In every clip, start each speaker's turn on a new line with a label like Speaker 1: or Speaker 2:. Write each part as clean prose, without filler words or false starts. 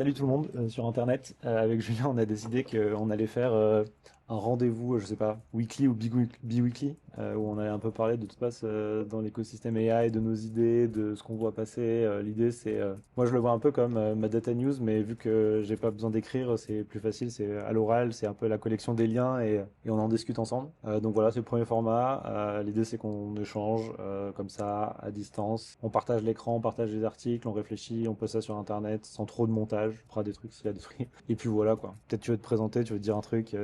Speaker 1: Salut tout le monde sur Internet. Avec Julien, on a décidé qu'on allait faire un rendez-vous, je sais pas, weekly ou bi-weekly, où on allait un peu parler de tout ce qui se passe dans l'écosystème AI, de nos idées, de ce qu'on voit passer. L'idée, c'est, moi je le vois un peu comme ma data news, mais vu que j'ai pas besoin d'écrire, c'est plus facile, c'est à l'oral, c'est un peu la collection des liens et on en discute ensemble. Donc voilà, c'est le premier format. L'idée, c'est qu'on échange comme ça, à distance. On partage l'écran, on partage les articles, on réfléchit, on poste ça sur Internet sans trop de montage. On fera des trucs s'il y a des trucs. Et puis voilà quoi. Peut-être tu veux te présenter, tu veux te dire un truc.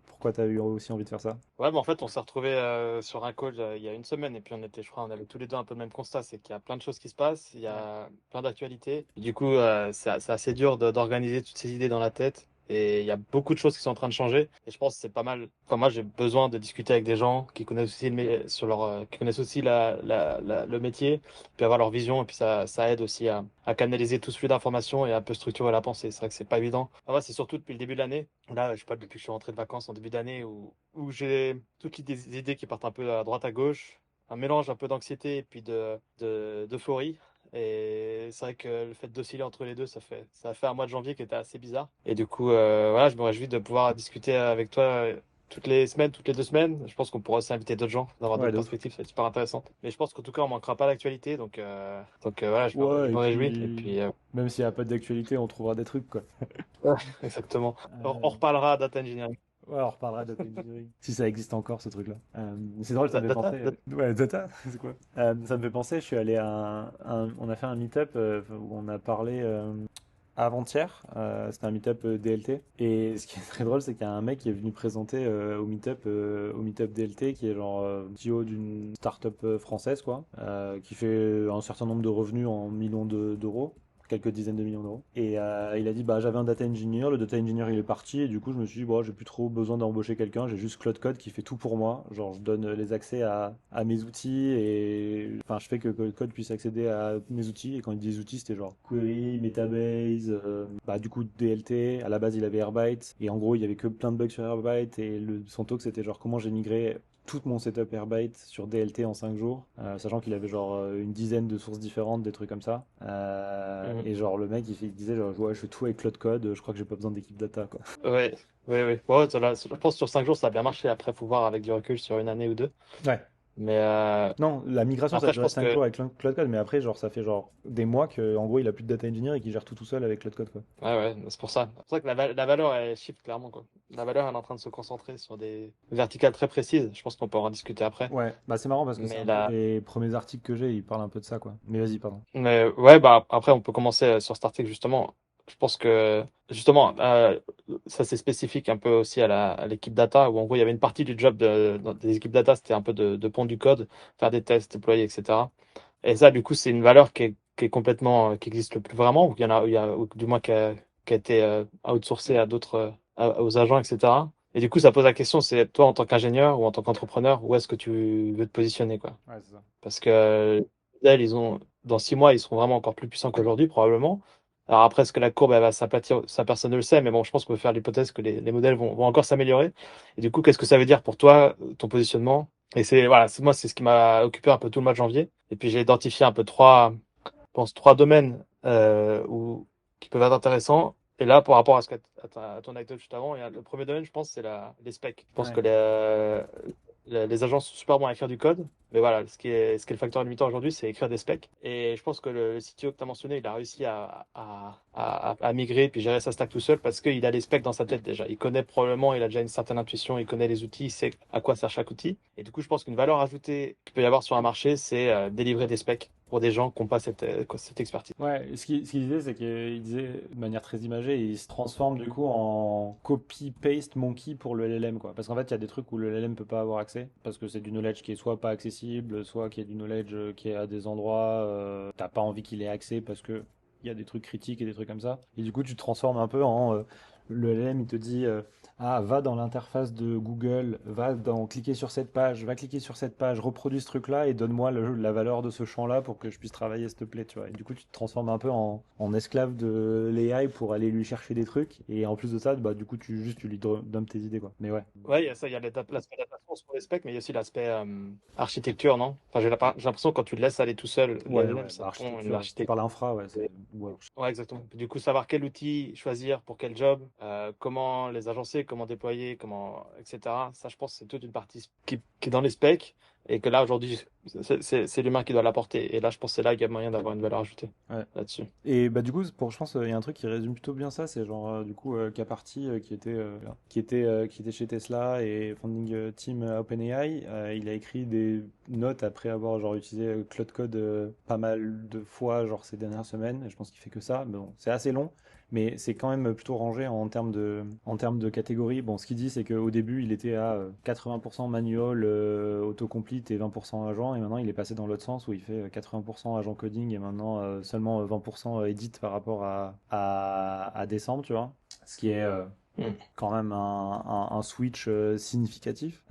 Speaker 1: Pourquoi tu as eu aussi envie de faire ça?
Speaker 2: Ouais, mais en fait, on s'est retrouvés sur un call il y a une semaine et puis je crois, on avait tous les deux un peu le même constat, c'est qu'il y a plein de choses qui se passent, il y
Speaker 1: Ouais.
Speaker 2: a plein d'actualités. Du coup, c'est assez dur d'organiser toutes ces idées dans la tête et il y a beaucoup de choses qui sont en train de changer. Et je pense que c'est pas mal. Enfin, moi, j'ai besoin de discuter avec des gens qui connaissent aussi qui connaissent aussi le métier, puis avoir leur vision et puis ça aide aussi à canaliser tout ce flux d'informations et un peu structurer la pensée. C'est vrai que c'est pas évident. En vrai, c'est surtout depuis le début de l'année. Là, je sais pas, depuis que je suis rentré de vacances en début d'année où j'ai toutes les idées qui partent un peu à droite à gauche, un mélange un peu d'anxiété et puis d'euphorie. Et c'est vrai que le fait d'osciller entre les deux, ça a fait un mois de janvier qui était assez bizarre. Et du coup, voilà, je me réjouis de pouvoir discuter avec toi toutes les semaines, toutes les 2 semaines. Je pense qu'on pourra aussi inviter d'autres gens, d'avoir
Speaker 1: Ouais,
Speaker 2: d'autres
Speaker 1: de ouf.
Speaker 2: perspectives, ça va être super intéressant. Mais je pense qu'en tout cas, on manquera pas d'actualité, voilà, je
Speaker 1: Ouais, et
Speaker 2: me réjouis. Et
Speaker 1: puis
Speaker 2: puis,
Speaker 1: même s'il n'y a pas d'actualité, on trouvera des trucs quoi.
Speaker 2: ouais, exactement. On
Speaker 1: Euh,
Speaker 2: reparlera data engineering.
Speaker 1: Ouais, on reparlera de data engineering. Si ça existe encore, ce truc-là. C'est drôle, ça me fait penser.
Speaker 2: Data?
Speaker 1: Ouais, data, c'est quoi? Ça me fait penser, je suis allé à on a fait un meet-up où on a parlé avant-hier. C'était un meet-up DLT. Et ce qui est très drôle, c'est qu'il y a un mec qui est venu présenter au meet-up DLT, qui est genre CEO d'une start-up française, quoi, qui fait un certain nombre de revenus en millions d'euros, quelques dizaines de millions d'euros. Et il a dit, bah, j'avais un data engineer, le data engineer il est parti, et du coup je me suis dit, bon, j'ai plus trop besoin d'embaucher quelqu'un, j'ai juste Claude Code qui fait tout pour moi. Genre, je donne les accès à mes outils, et enfin, je fais que Claude Code puisse accéder à mes outils. Et quand il dit des outils, c'était genre Query, Metabase, bah, du coup DLT. À la base, il avait Airbyte, et en gros, il y avait que plein de bugs sur Airbyte, et son talk c'était genre comment j'ai migré tout mon setup Airbyte sur DLT en 5 jours, sachant qu'il avait genre une dizaine de sources différentes, des trucs comme ça. Et genre le mec il disait genre ouais, je fais tout avec Cloud Code, je crois que j'ai pas besoin d'équipe data quoi.
Speaker 2: Ouais, ouais, ouais. Ouais, je pense que sur 5 jours, ça a bien marché. Après, faut voir avec du recul sur une année ou deux.
Speaker 1: Ouais.
Speaker 2: Mais
Speaker 1: Non, la migration ça a
Speaker 2: après, je
Speaker 1: duré
Speaker 2: pense
Speaker 1: 5
Speaker 2: que
Speaker 1: jours avec Cloud Code, mais après genre ça fait genre des mois que en gros il a plus de data engineer et qu'il gère tout seul avec Cloud Code quoi.
Speaker 2: ouais, ouais, c'est pour ça. C'est pour ça que la valeur, elle shift clairement, quoi. La valeur, elle est en train de se concentrer sur des verticales très précises. Je pense qu'on peut en discuter après.
Speaker 1: Ouais, bah c'est marrant parce que c'est
Speaker 2: Mais
Speaker 1: un peu
Speaker 2: là,
Speaker 1: les premiers articles que j'ai, ils parlent un peu de ça quoi. Mais vas-y, pardon.
Speaker 2: mais ouais, bah après, on peut commencer sur cet article justement. Je pense que justement, ça c'est spécifique un peu aussi à l'équipe data, où en gros, il y avait une partie du job des équipes data, c'était un peu de pondre du code, faire des tests, déployer, etc. Et ça, du coup, c'est une valeur qui est complètement, qui existe plus vraiment, ou ou du moins qui a été outsourcée à d'autres, aux agents, etc. Et du coup, ça pose la question, c'est toi en tant qu'ingénieur ou en tant qu'entrepreneur, où est-ce que tu veux te positionner, quoi?
Speaker 1: Ouais, c'est ça.
Speaker 2: Parce que dans 6 mois, ils seront vraiment encore plus puissants qu'aujourd'hui, probablement. Alors après, est-ce que la courbe, elle va s'aplatir? Ça, personne ne le sait, mais bon, je pense qu'on peut faire l'hypothèse que les modèles vont encore s'améliorer. Et du coup, qu'est-ce que ça veut dire pour toi, ton positionnement? Et voilà, moi, c'est ce qui m'a occupé un peu tout le mois de janvier. Et puis, j'ai identifié un peu je pense, trois domaines qui peuvent être intéressants. Et là, par rapport à ton anecdote juste avant, le premier domaine, je pense, c'est les specs. Je pense
Speaker 1: Ouais.
Speaker 2: que les agences sont super bons à écrire du code. Mais voilà, ce qui est le facteur limitant aujourd'hui, c'est écrire des specs. Et je pense que le CTO que tu as mentionné, il a réussi à migrer puis gérer sa stack tout seul parce qu'il a les specs dans sa tête déjà. Il connaît probablement, il a déjà une certaine intuition, il connaît les outils, il sait à quoi sert chaque outil. Et du coup, je pense qu'une valeur ajoutée qu'il peut y avoir sur un marché, c'est délivrer des specs pour des gens qui n'ont pas cette expertise.
Speaker 1: Ouais, ce qu'il disait, c'est qu'il disait de manière très imagée, il se transforme du coup en copy-paste monkey pour le LLM, quoi. Parce qu'en fait, il y a des trucs où le LLM peut pas avoir accès, parce que c'est du knowledge qui est soit pas accessible, soit qui est du knowledge qui est à des endroits, t'as pas envie qu'il ait accès parce que il y a des trucs critiques et des trucs comme ça. Et du coup, tu te transformes un peu en le LLM, il te dit ah, va dans l'interface de Google, cliquer sur cette page, va cliquer sur cette page, reproduis ce truc-là et donne-moi la valeur de ce champ-là pour que je puisse travailler, s'il te plaît, tu vois. Et du coup, tu te transformes un peu en esclave de l'AI pour aller lui chercher des trucs. Et en plus de ça, bah, du coup, tu lui donnes tes idées, quoi. Mais ouais.
Speaker 2: Ouais, il y a ça, il y a l'aspect data. pense pour les specs, mais il y a aussi l'aspect architecture, non? Enfin, j'ai l'impression que quand tu le laisses aller tout seul, les
Speaker 1: Ouais,
Speaker 2: LLM,
Speaker 1: ouais,
Speaker 2: ça
Speaker 1: bah,
Speaker 2: te font une
Speaker 1: architecture. Si tu
Speaker 2: architecture.
Speaker 1: parles infra, ouais, c'est. Ouais,
Speaker 2: Ouais, exactement. Du coup, savoir quel outil choisir pour quel job, comment les agencer, comment déployer, etc. Ça, je pense, c'est toute une partie qui est dans les specs et que là, aujourd'hui, c'est l'humain qui doit l'apporter. Et là, je pense que c'est là qu'il y a moyen d'avoir une valeur ajoutée
Speaker 1: ouais.
Speaker 2: là-dessus.
Speaker 1: Et bah du coup, je pense il y a un truc qui résume plutôt bien ça, c'est genre du coup Caparty qui était chez Tesla et founding team OpenAI, il a écrit des notes après avoir genre utilisé Cloud Code pas mal de fois genre ces dernières semaines. Et je pense qu'il fait que ça. Mais bon, c'est assez long, mais c'est quand même plutôt rangé en termes de catégorie. Bon, ce qu'il dit, c'est qu'au début, il était à 80% manual, autocomplete et 20% agent, et maintenant il est passé dans l'autre sens où il fait 80% agent coding et maintenant seulement 20% edit par rapport à décembre, tu vois. Ce qui est
Speaker 2: Hmm.
Speaker 1: quand même un switch significatif.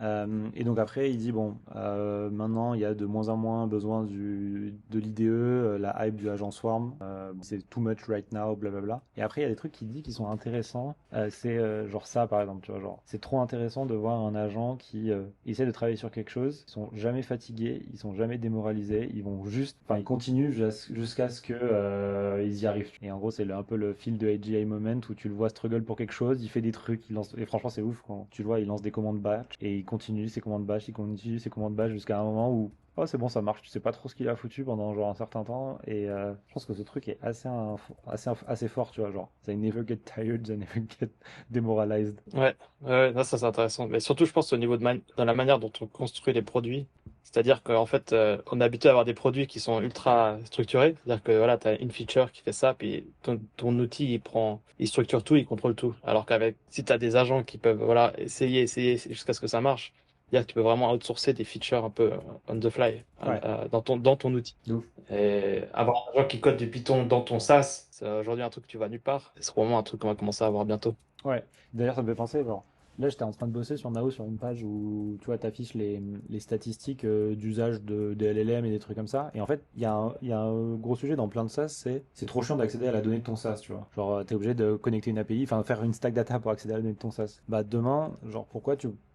Speaker 1: Et donc après, il dit, bon, maintenant, il y a de moins en moins besoin de l'IDE, la hype du agent Swarm, c'est too much right now, blablabla. Et après, il y a des trucs qu'il dit qui sont intéressants. C'est genre ça, par exemple, tu vois, genre, c'est trop intéressant de voir un agent qui essaie de travailler sur quelque chose, ils sont jamais fatigués, ils sont jamais démoralisés, ils vont juste, enfin, ils continuent jusqu'à ce que ils y arrivent. Et en gros, c'est un peu le fil de AGI Moment où tu le vois struggle pour quelque chose, il fait des trucs, il lance, et franchement, c'est ouf quand tu le vois, il lance des commandes batch et il continue ses commandes batch, il continue ses commandes batch jusqu'à un moment où oh, c'est bon, ça marche, tu sais pas trop ce qu'il a foutu pendant genre un certain temps, et je pense que ce truc est assez fort, tu vois, genre, they never get tired, they never get demoralized.
Speaker 2: Ouais, ouais, non, ça c'est intéressant. Mais surtout, je pense au niveau dans la manière dont on construit les produits. C'est-à-dire qu'en fait, on est habitué à avoir des produits qui sont ultra structurés. C'est-à-dire que voilà, tu as une feature qui fait ça, puis ton outil, il structure tout, il contrôle tout. Alors qu'avec, si tu as des agents qui peuvent, voilà, essayer jusqu'à ce que ça marche, c'est-à-dire que tu peux vraiment outsourcer des features un peu on the fly
Speaker 1: Ouais,
Speaker 2: dans ton outil.
Speaker 1: de ouf.
Speaker 2: Et avoir un agent qui code du Python dans ton SaaS, c'est aujourd'hui un truc que tu vas nulle part. Et c'est probablement un truc qu'on va commencer à avoir bientôt.
Speaker 1: Ouais, d'ailleurs, ça me fait penser, genre, là, j'étais en train de bosser sur Nao sur une page où, tu vois, t'affiches les statistiques d'usage des LLM et des trucs comme ça. Et en fait, il y a un gros sujet dans plein de SaaS, c'est trop chiant d'accéder à la donnée de ton SaaS, tu vois. Genre, t'es obligé de connecter une API, enfin, faire une stack data pour accéder à la donnée de ton SaaS. Bah, demain, genre,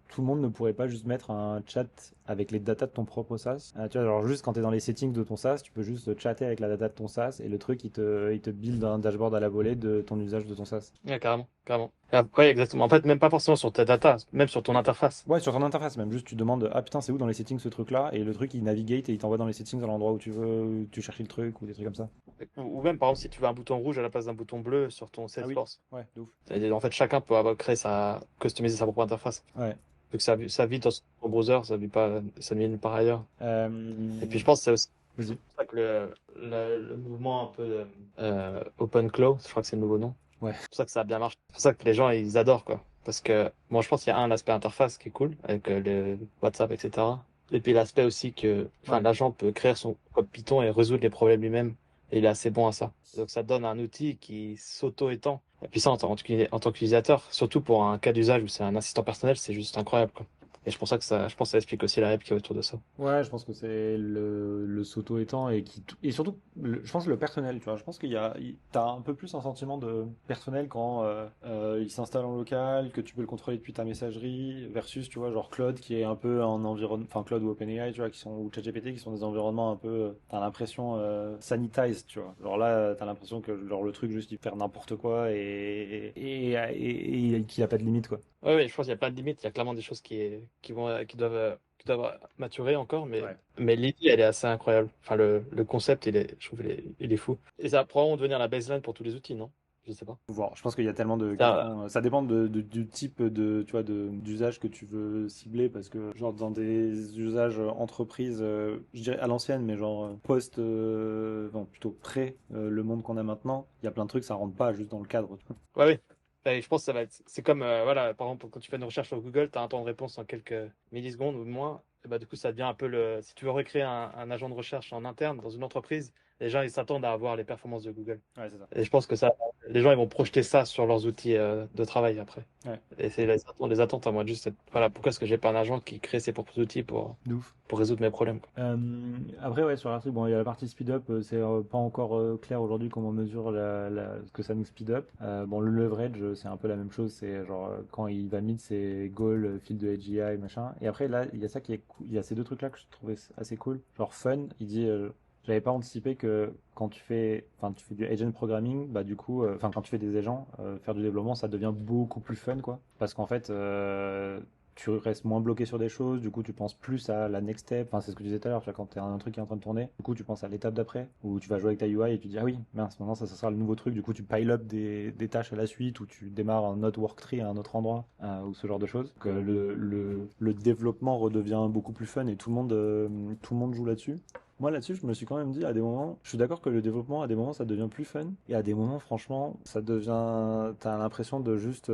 Speaker 1: tout le monde ne pourrait pas juste mettre un chat avec les datas de ton propre SaaS. Tu vois, genre juste quand tu es dans les settings de ton SaaS, tu peux juste chatter avec la data de ton SaaS et le truc, il te build un dashboard à la volée de ton usage de ton SaaS.
Speaker 2: Ouais, carrément, carrément. Ouais, exactement. En fait, même pas forcément sur ta data, même sur ton interface.
Speaker 1: Ouais, sur ton interface même, juste tu demandes ah putain c'est où dans les settings ce truc là et le truc il navigate et il t'envoie dans les settings à l'endroit où tu veux, où tu cherches le truc ou des trucs comme ça.
Speaker 2: Ou même, par exemple, si tu veux un bouton rouge à la place d'un bouton bleu sur ton
Speaker 1: Ah oui,
Speaker 2: Salesforce.
Speaker 1: ouais, de ouf.
Speaker 2: En fait, chacun peut créer customiser sa propre interface.
Speaker 1: Ouais.
Speaker 2: Donc ça vit dans son browser, ça vit pas, ça vit nulle part ailleurs. Et puis je pense que c'est aussi
Speaker 1: Vas-y.
Speaker 2: pour ça que le mouvement un peu Open Cloud, je crois que c'est le nouveau nom.
Speaker 1: Ouais.
Speaker 2: C'est pour ça que ça a bien marché. C'est pour ça que les gens, ils adorent, quoi. Parce que, moi, je pense qu'il y a l'aspect interface qui est cool, avec le WhatsApp, etc. Et puis l'aspect aussi que, enfin,
Speaker 1: Ouais.
Speaker 2: l'agent peut créer son code Python et résoudre les problèmes lui-même. Et il est assez bon à ça. Donc ça donne un outil qui s'auto-étend. Et puis ça, en tant qu'utilisateur, surtout pour un cas d'usage où c'est un assistant personnel, c'est juste incroyable, quoi. Et c'est pour ça que je pense que ça explique aussi la hype qui est autour de ça.
Speaker 1: Ouais, je pense que c'est le s'auto-étend et surtout, je pense le personnel, tu vois. Je pense t'as un peu plus un sentiment de personnel quand il s'installe en local, que tu peux le contrôler depuis ta messagerie, versus, tu vois, genre Claude qui est un peu en environnement, enfin Claude ou OpenAI, tu vois, ou ChatGPT qui sont des environnements un peu, t'as l'impression sanitized, tu vois. Genre là, t'as l'impression que genre le truc juste il fait n'importe quoi et qu'il a pas de limite, quoi.
Speaker 2: Oui, oui, je pense qu'il y a plein de limites. Il y a clairement des choses qui doivent maturer encore,
Speaker 1: Ouais.
Speaker 2: mais l'idée, elle est assez incroyable. Enfin, le concept, je trouve, il est fou. Et ça va probablement devenir la baseline pour tous les outils, non? Je sais pas.
Speaker 1: Faut voir. Je pense qu'il y a tellement de
Speaker 2: Ça,
Speaker 1: questions. Ça dépend du type tu vois, d'usage que tu veux cibler parce que, genre, dans des usages entreprises, je dirais à l'ancienne, mais genre post, non, plutôt pré le monde qu'on a maintenant, il y a plein de trucs, ça rentre pas juste dans le cadre. Tu vois.
Speaker 2: ouais, oui. Ben, je pense que c'est comme, voilà, par exemple, quand tu fais une recherche sur Google, tu as un temps de réponse en quelques millisecondes ou moins. Et bah, du coup, ça devient un peu si tu veux recréer un agent de recherche en interne dans une entreprise, les gens ils s'attendent à avoir les performances de Google.
Speaker 1: Ouais, c'est ça.
Speaker 2: Et je pense que ça, les gens ils vont projeter ça sur leurs outils de travail après.
Speaker 1: Ouais,
Speaker 2: Et c'est les attentes à moi, juste, voilà, pourquoi est-ce que j'ai pas un agent qui crée ses propres outils
Speaker 1: de ouf.
Speaker 2: pour résoudre mes problèmes, quoi.
Speaker 1: Après, ouais, sur l'article, bon, il y a la partie speed up, c'est pas encore clair aujourd'hui comment on mesure ce que ça nous speed up. Bon, le leverage, c'est un peu la même chose, c'est genre quand il va meet ses goals, fil de AGI, machin. Et après, là, il y a ça qui est cool, il y a ces deux trucs-là que je trouvais assez cool. Genre fun, il dit, j'avais pas anticipé que quand enfin, tu fais du agent programming, bah du coup, enfin, quand tu fais des agents, faire du développement, ça devient beaucoup plus fun, quoi. Parce qu'en fait, tu restes moins bloqué sur des choses, du coup tu penses plus à la next step, enfin c'est ce que tu disais tout à l'heure, tu vois, quand tu as un truc qui est en train de tourner, du coup tu penses à l'étape d'après, où tu vas jouer avec ta UI et tu dis ah oui, mince, maintenant ça sera le nouveau truc, du coup tu pile up des tâches à la suite, ou tu démarres un autre worktree à un autre endroit, ou ce genre de choses. Donc, le développement redevient beaucoup plus fun et tout le monde joue là-dessus. Moi là-dessus, je me suis quand même dit à des moments, je suis d'accord que le développement à des moments ça devient plus fun et à des moments franchement ça devient, t'as l'impression de juste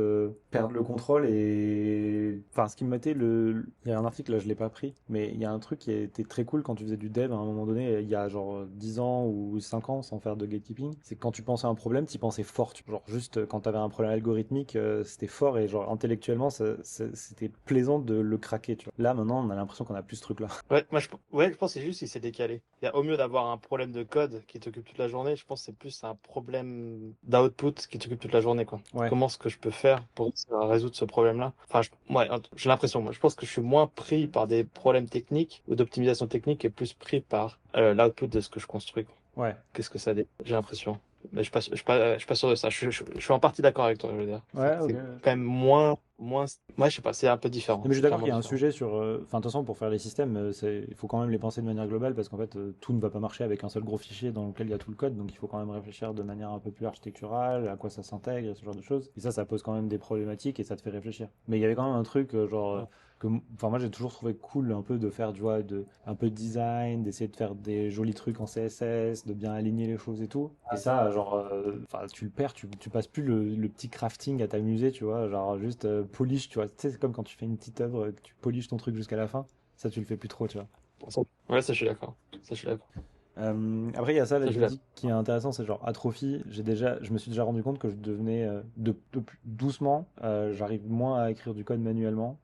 Speaker 1: perdre le contrôle et, enfin ce qui me mettait il y a un article là je l'ai pas pris, mais il y a un truc qui était très cool quand tu faisais du dev à un moment donné, il y a genre 10 ans ou 5 ans sans faire de gatekeeping, c'est que quand tu pensais à un problème, tu pensais fort, genre juste quand t'avais un problème algorithmique, c'était fort et genre intellectuellement c'était plaisant de le craquer, tu vois. Là maintenant on a l'impression qu'on a plus ce truc là.
Speaker 2: Ouais, je pense que c'est juste qu'il s'est décalé. Il y a, au mieux d'avoir un problème de code qui t'occupe toute la journée, je pense que c'est plus un problème d'output qui t'occupe toute la journée, quoi.
Speaker 1: Ouais.
Speaker 2: Comment est-ce que je peux faire pour résoudre ce problème-là? Enfin, ouais, j'ai l'impression, moi, je pense que je suis moins pris par des problèmes techniques ou d'optimisation technique et plus pris par l'output de ce que je construis, quoi.
Speaker 1: Ouais.
Speaker 2: Qu'est-ce que ça dé... J'ai l'impression. Mais je suis pas sûr de ça. Je suis en partie d'accord avec toi, je veux dire.
Speaker 1: Ouais, ok.
Speaker 2: C'est quand même moins, ouais, je sais pas, c'est un peu différent.
Speaker 1: Non, mais je suis
Speaker 2: C'est
Speaker 1: d'accord
Speaker 2: clairement
Speaker 1: qu'il y a un
Speaker 2: différent.
Speaker 1: sujet sur. Enfin, de toute façon, pour faire les systèmes, il faut quand même les penser de manière globale parce qu'en fait, tout ne va pas marcher avec un seul gros fichier dans lequel il y a tout le code. Donc, il faut quand même réfléchir de manière un peu plus architecturale, à quoi ça s'intègre, ce genre de choses. Et ça pose quand même des problématiques et ça te fait réfléchir. Mais il y avait quand même un truc, genre. Enfin, moi, j'ai toujours trouvé cool un peu de faire, tu vois, un peu de design, d'essayer de faire des jolis trucs en CSS, de bien aligner les choses et tout. Et ça, genre, enfin, tu le perds, tu passes plus le petit crafting à t'amuser, tu vois, genre juste polish, tu vois. Tu sais, c'est comme quand tu fais une petite œuvre, que tu polish ton truc jusqu'à la fin. Ça, tu le fais plus trop, tu vois.
Speaker 2: Ouais, ça, je suis d'accord. Ça, je suis d'accord.
Speaker 1: Après, il y a ça, là,
Speaker 2: Ça, je
Speaker 1: il
Speaker 2: suis
Speaker 1: dit
Speaker 2: d'accord.
Speaker 1: qui est intéressant, c'est genre atrophie. Je me suis déjà rendu compte que je devenais doucement, j'arrive moins à écrire du code manuellement.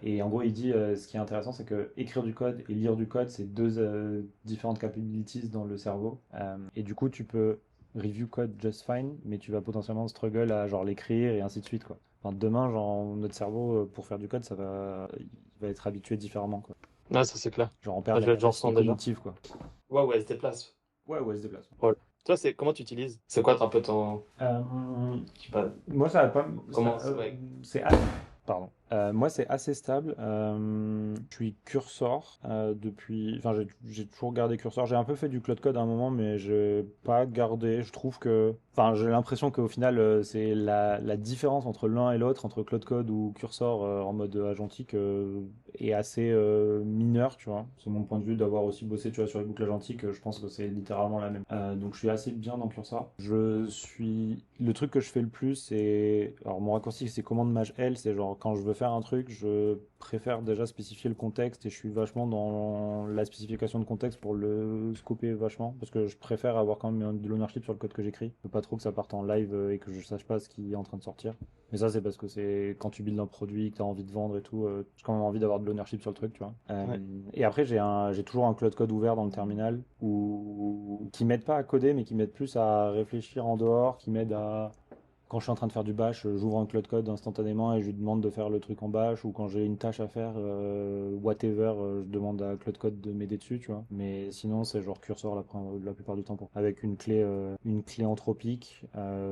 Speaker 1: Et en gros, il dit ce qui est intéressant, c'est que écrire du code et lire du code, c'est deux différentes capabilities dans le cerveau. Et du coup, tu peux review code just fine, mais tu vas potentiellement struggle à genre l'écrire et ainsi de suite, quoi. Enfin, demain, genre, notre cerveau, pour faire du code, il va être habitué différemment, quoi.
Speaker 2: Ouais, ça, c'est clair.
Speaker 1: Genre, on perd
Speaker 2: Ça,
Speaker 1: de la
Speaker 2: j'en
Speaker 1: capacité
Speaker 2: ressens déjà.
Speaker 1: cognitive, quoi.
Speaker 2: Ouais, ouais, elle se déplace.
Speaker 1: Ouais, ouais, se déplace.
Speaker 2: Ouais. Toi, c'est comment tu utilises? C'est quoi un peu ton. Je sais pas.
Speaker 1: Moi, ça va pas.
Speaker 2: Comment. Ouais.
Speaker 1: C'est pardon. Moi, c'est assez stable. Je suis Cursor depuis. Enfin, j'ai toujours gardé Cursor. J'ai un peu fait du Cloud Code à un moment, mais j'ai pas gardé. Je trouve que. Enfin, j'ai l'impression qu'au final, c'est la différence entre l'un et l'autre, entre Cloud Code ou Cursor en mode agentique, est assez mineure, tu vois. C'est mon point de vue d'avoir aussi bossé, tu vois, sur les boucles agentiques. Je pense que c'est littéralement la même. Donc, je suis assez bien dans Cursor. Le truc que je fais le plus, c'est. Alors, mon raccourci, c'est commande maj L. C'est genre, quand je veux faire un truc, je préfère déjà spécifier le contexte et je suis vachement dans la spécification de contexte pour le scoper vachement parce que je préfère avoir quand même de l'ownership sur le code que j'écris. Je veux pas trop que ça parte en live et que je sache pas ce qui est en train de sortir. Mais ça, c'est parce que c'est quand tu builds un produit, que tu as envie de vendre et tout, j'ai quand même envie d'avoir de l'ownership sur le truc, tu vois.
Speaker 2: Ouais.
Speaker 1: Et après, j'ai toujours un Cloud Code ouvert dans le terminal qui m'aide pas à coder, mais qui m'aide plus à réfléchir en dehors, qui m'aide à quand je suis en train de faire du bash, j'ouvre un Cloud Code instantanément et je lui demande de faire le truc en bash, ou quand j'ai une tâche à faire, whatever, je demande à Cloud Code de m'aider dessus, tu vois. Mais sinon, c'est genre cursor la plupart du temps avec une clé anthropique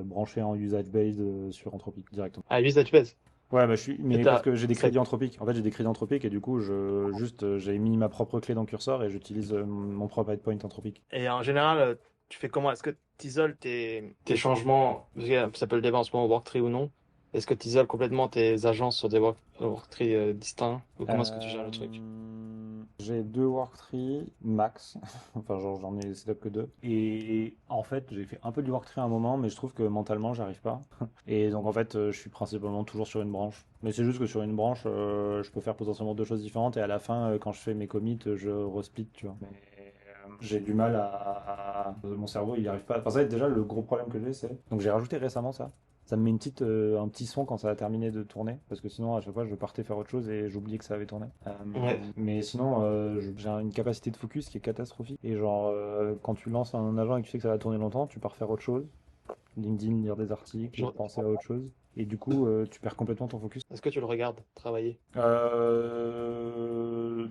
Speaker 1: branchée en usage based sur anthropique directement.
Speaker 2: Ah, usage base.
Speaker 1: Ouais, bah
Speaker 2: Et
Speaker 1: mais parce
Speaker 2: t'as.
Speaker 1: que j'ai des
Speaker 2: ça-
Speaker 1: crédits anthropiques. En fait, j'ai des crédits anthropiques et du coup, j'ai mis ma propre clé dans Cursor et j'utilise mon propre endpoint anthropique.
Speaker 2: Et en général, tu fais comment? Est-ce que tu isoles tes changements? Parce que ça peut le débat en ce moment, worktree ou non. Est-ce que tu isoles complètement tes agences sur des worktrees distincts? Ou comment est-ce que tu gères le truc?
Speaker 1: J'ai deux worktree max, enfin genre j'en ai setup que deux. Et en fait j'ai fait un peu du worktree à un moment, mais je trouve que mentalement j'arrive pas. Et donc en fait je suis principalement toujours sur une branche. Mais c'est juste que sur une branche je peux faire potentiellement deux choses différentes et à la fin quand je fais mes commits je resplit, tu vois. j'ai du mal mon cerveau, il n'y arrive pas. Enfin, ça, déjà, le gros problème que j'ai, c'est. Donc, j'ai rajouté récemment ça. Ça me met un petit son quand ça a terminé de tourner, parce que sinon, à chaque fois, je partais faire autre chose et j'oubliais que ça avait tourné.
Speaker 2: Ouais.
Speaker 1: Mais sinon, j'ai une capacité de focus qui est catastrophique. Et genre, quand tu lances un agent et que tu sais que ça va tourner longtemps, tu pars faire autre chose. LinkedIn, lire des articles,
Speaker 2: Je-
Speaker 1: penser à autre chose. Et du coup, tu perds complètement ton focus.
Speaker 2: Est-ce que tu le regardes travailler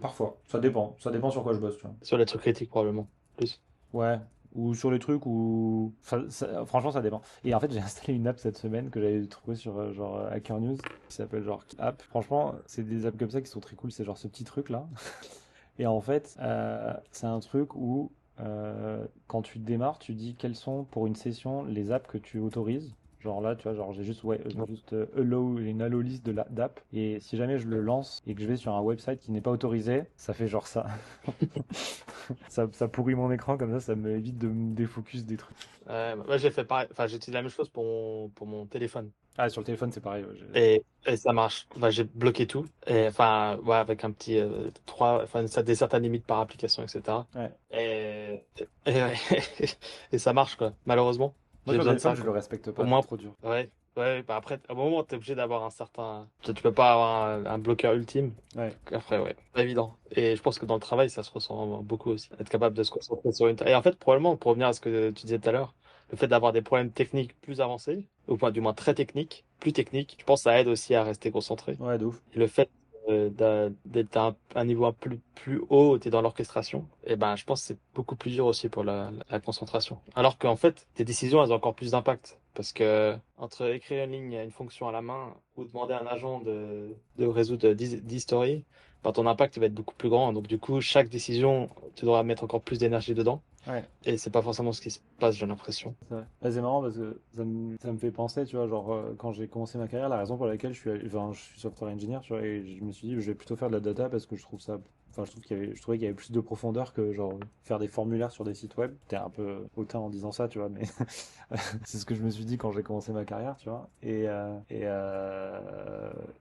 Speaker 1: Parfois, ça dépend. Ça dépend sur quoi je bosse, tu vois.
Speaker 2: sur les trucs critiques probablement plus?
Speaker 1: Ouais, ou sur les trucs où. Enfin, franchement, ça dépend. Et en fait, j'ai installé une app cette semaine que j'avais trouvée sur genre Hacker News qui s'appelle genre App. Franchement, c'est des apps comme ça qui sont très cool. C'est genre ce petit truc là. Et en fait, c'est un truc où quand tu démarres, tu dis quelles sont pour une session les apps que tu autorises. Genre là, tu vois, genre j'ai juste, ouais, juste allow, une allow list d'app. Et si jamais je le lance et que je vais sur un website qui n'est pas autorisé, ça fait genre ça. Ça pourrit mon écran comme ça me évite de me défocus des trucs.
Speaker 2: Moi j'ai fait pareil, enfin j'utilise la même chose pour mon téléphone
Speaker 1: Ah, sur le téléphone, c'est pareil. Ouais,
Speaker 2: et ça marche. Enfin, j'ai bloqué tout et enfin ouais avec un petit enfin ça a des certaines limites par application etc.
Speaker 1: ouais.
Speaker 2: Ouais. Et ça marche quoi. Malheureusement
Speaker 1: Moi,
Speaker 2: j'ai
Speaker 1: sur le
Speaker 2: besoin de
Speaker 1: téléphone,
Speaker 2: ça
Speaker 1: je le
Speaker 2: quoi.
Speaker 1: respecte
Speaker 2: Au
Speaker 1: pas, c'est
Speaker 2: moins
Speaker 1: trop dur.
Speaker 2: ouais. Ouais, bah après, à un moment, t'es obligé d'avoir un certain. Tu peux pas avoir un bloqueur ultime.
Speaker 1: Ouais.
Speaker 2: Après, ouais, pas évident. Et je pense que dans le travail, ça se ressent beaucoup aussi. Être capable de se concentrer sur une tâche. Et en fait, probablement, pour revenir à ce que tu disais tout à l'heure, le fait d'avoir des problèmes techniques plus avancés, ou pas, du moins très techniques, plus techniques, je pense que ça aide aussi à rester concentré.
Speaker 1: Ouais, de ouf.
Speaker 2: Et le fait d'être à un niveau plus haut, t'es dans l'orchestration, et ben, je pense que c'est beaucoup plus dur aussi pour la concentration. Alors qu'en fait, tes décisions, elles ont encore plus d'impact. Parce que entre écrire une ligne, une fonction à la main, ou demander à un agent de résoudre 10 stories, ben, ton impact il va être beaucoup plus grand. Donc du coup, chaque décision, tu devras mettre encore plus d'énergie dedans.
Speaker 1: Ouais.
Speaker 2: Et c'est pas forcément ce qui se passe, j'ai l'impression.
Speaker 1: C'est vrai. Ouais, c'est marrant parce que ça me fait penser, tu vois, genre quand j'ai commencé ma carrière, la raison pour laquelle je suis software engineer, tu vois, et je me suis dit, je vais plutôt faire de la data parce que je trouve ça, enfin, je trouvais qu'il y avait plus de profondeur que genre faire des formulaires sur des sites web. T'es un peu hautain en disant ça, tu vois, mais c'est ce que je me suis dit quand j'ai commencé ma carrière, tu vois.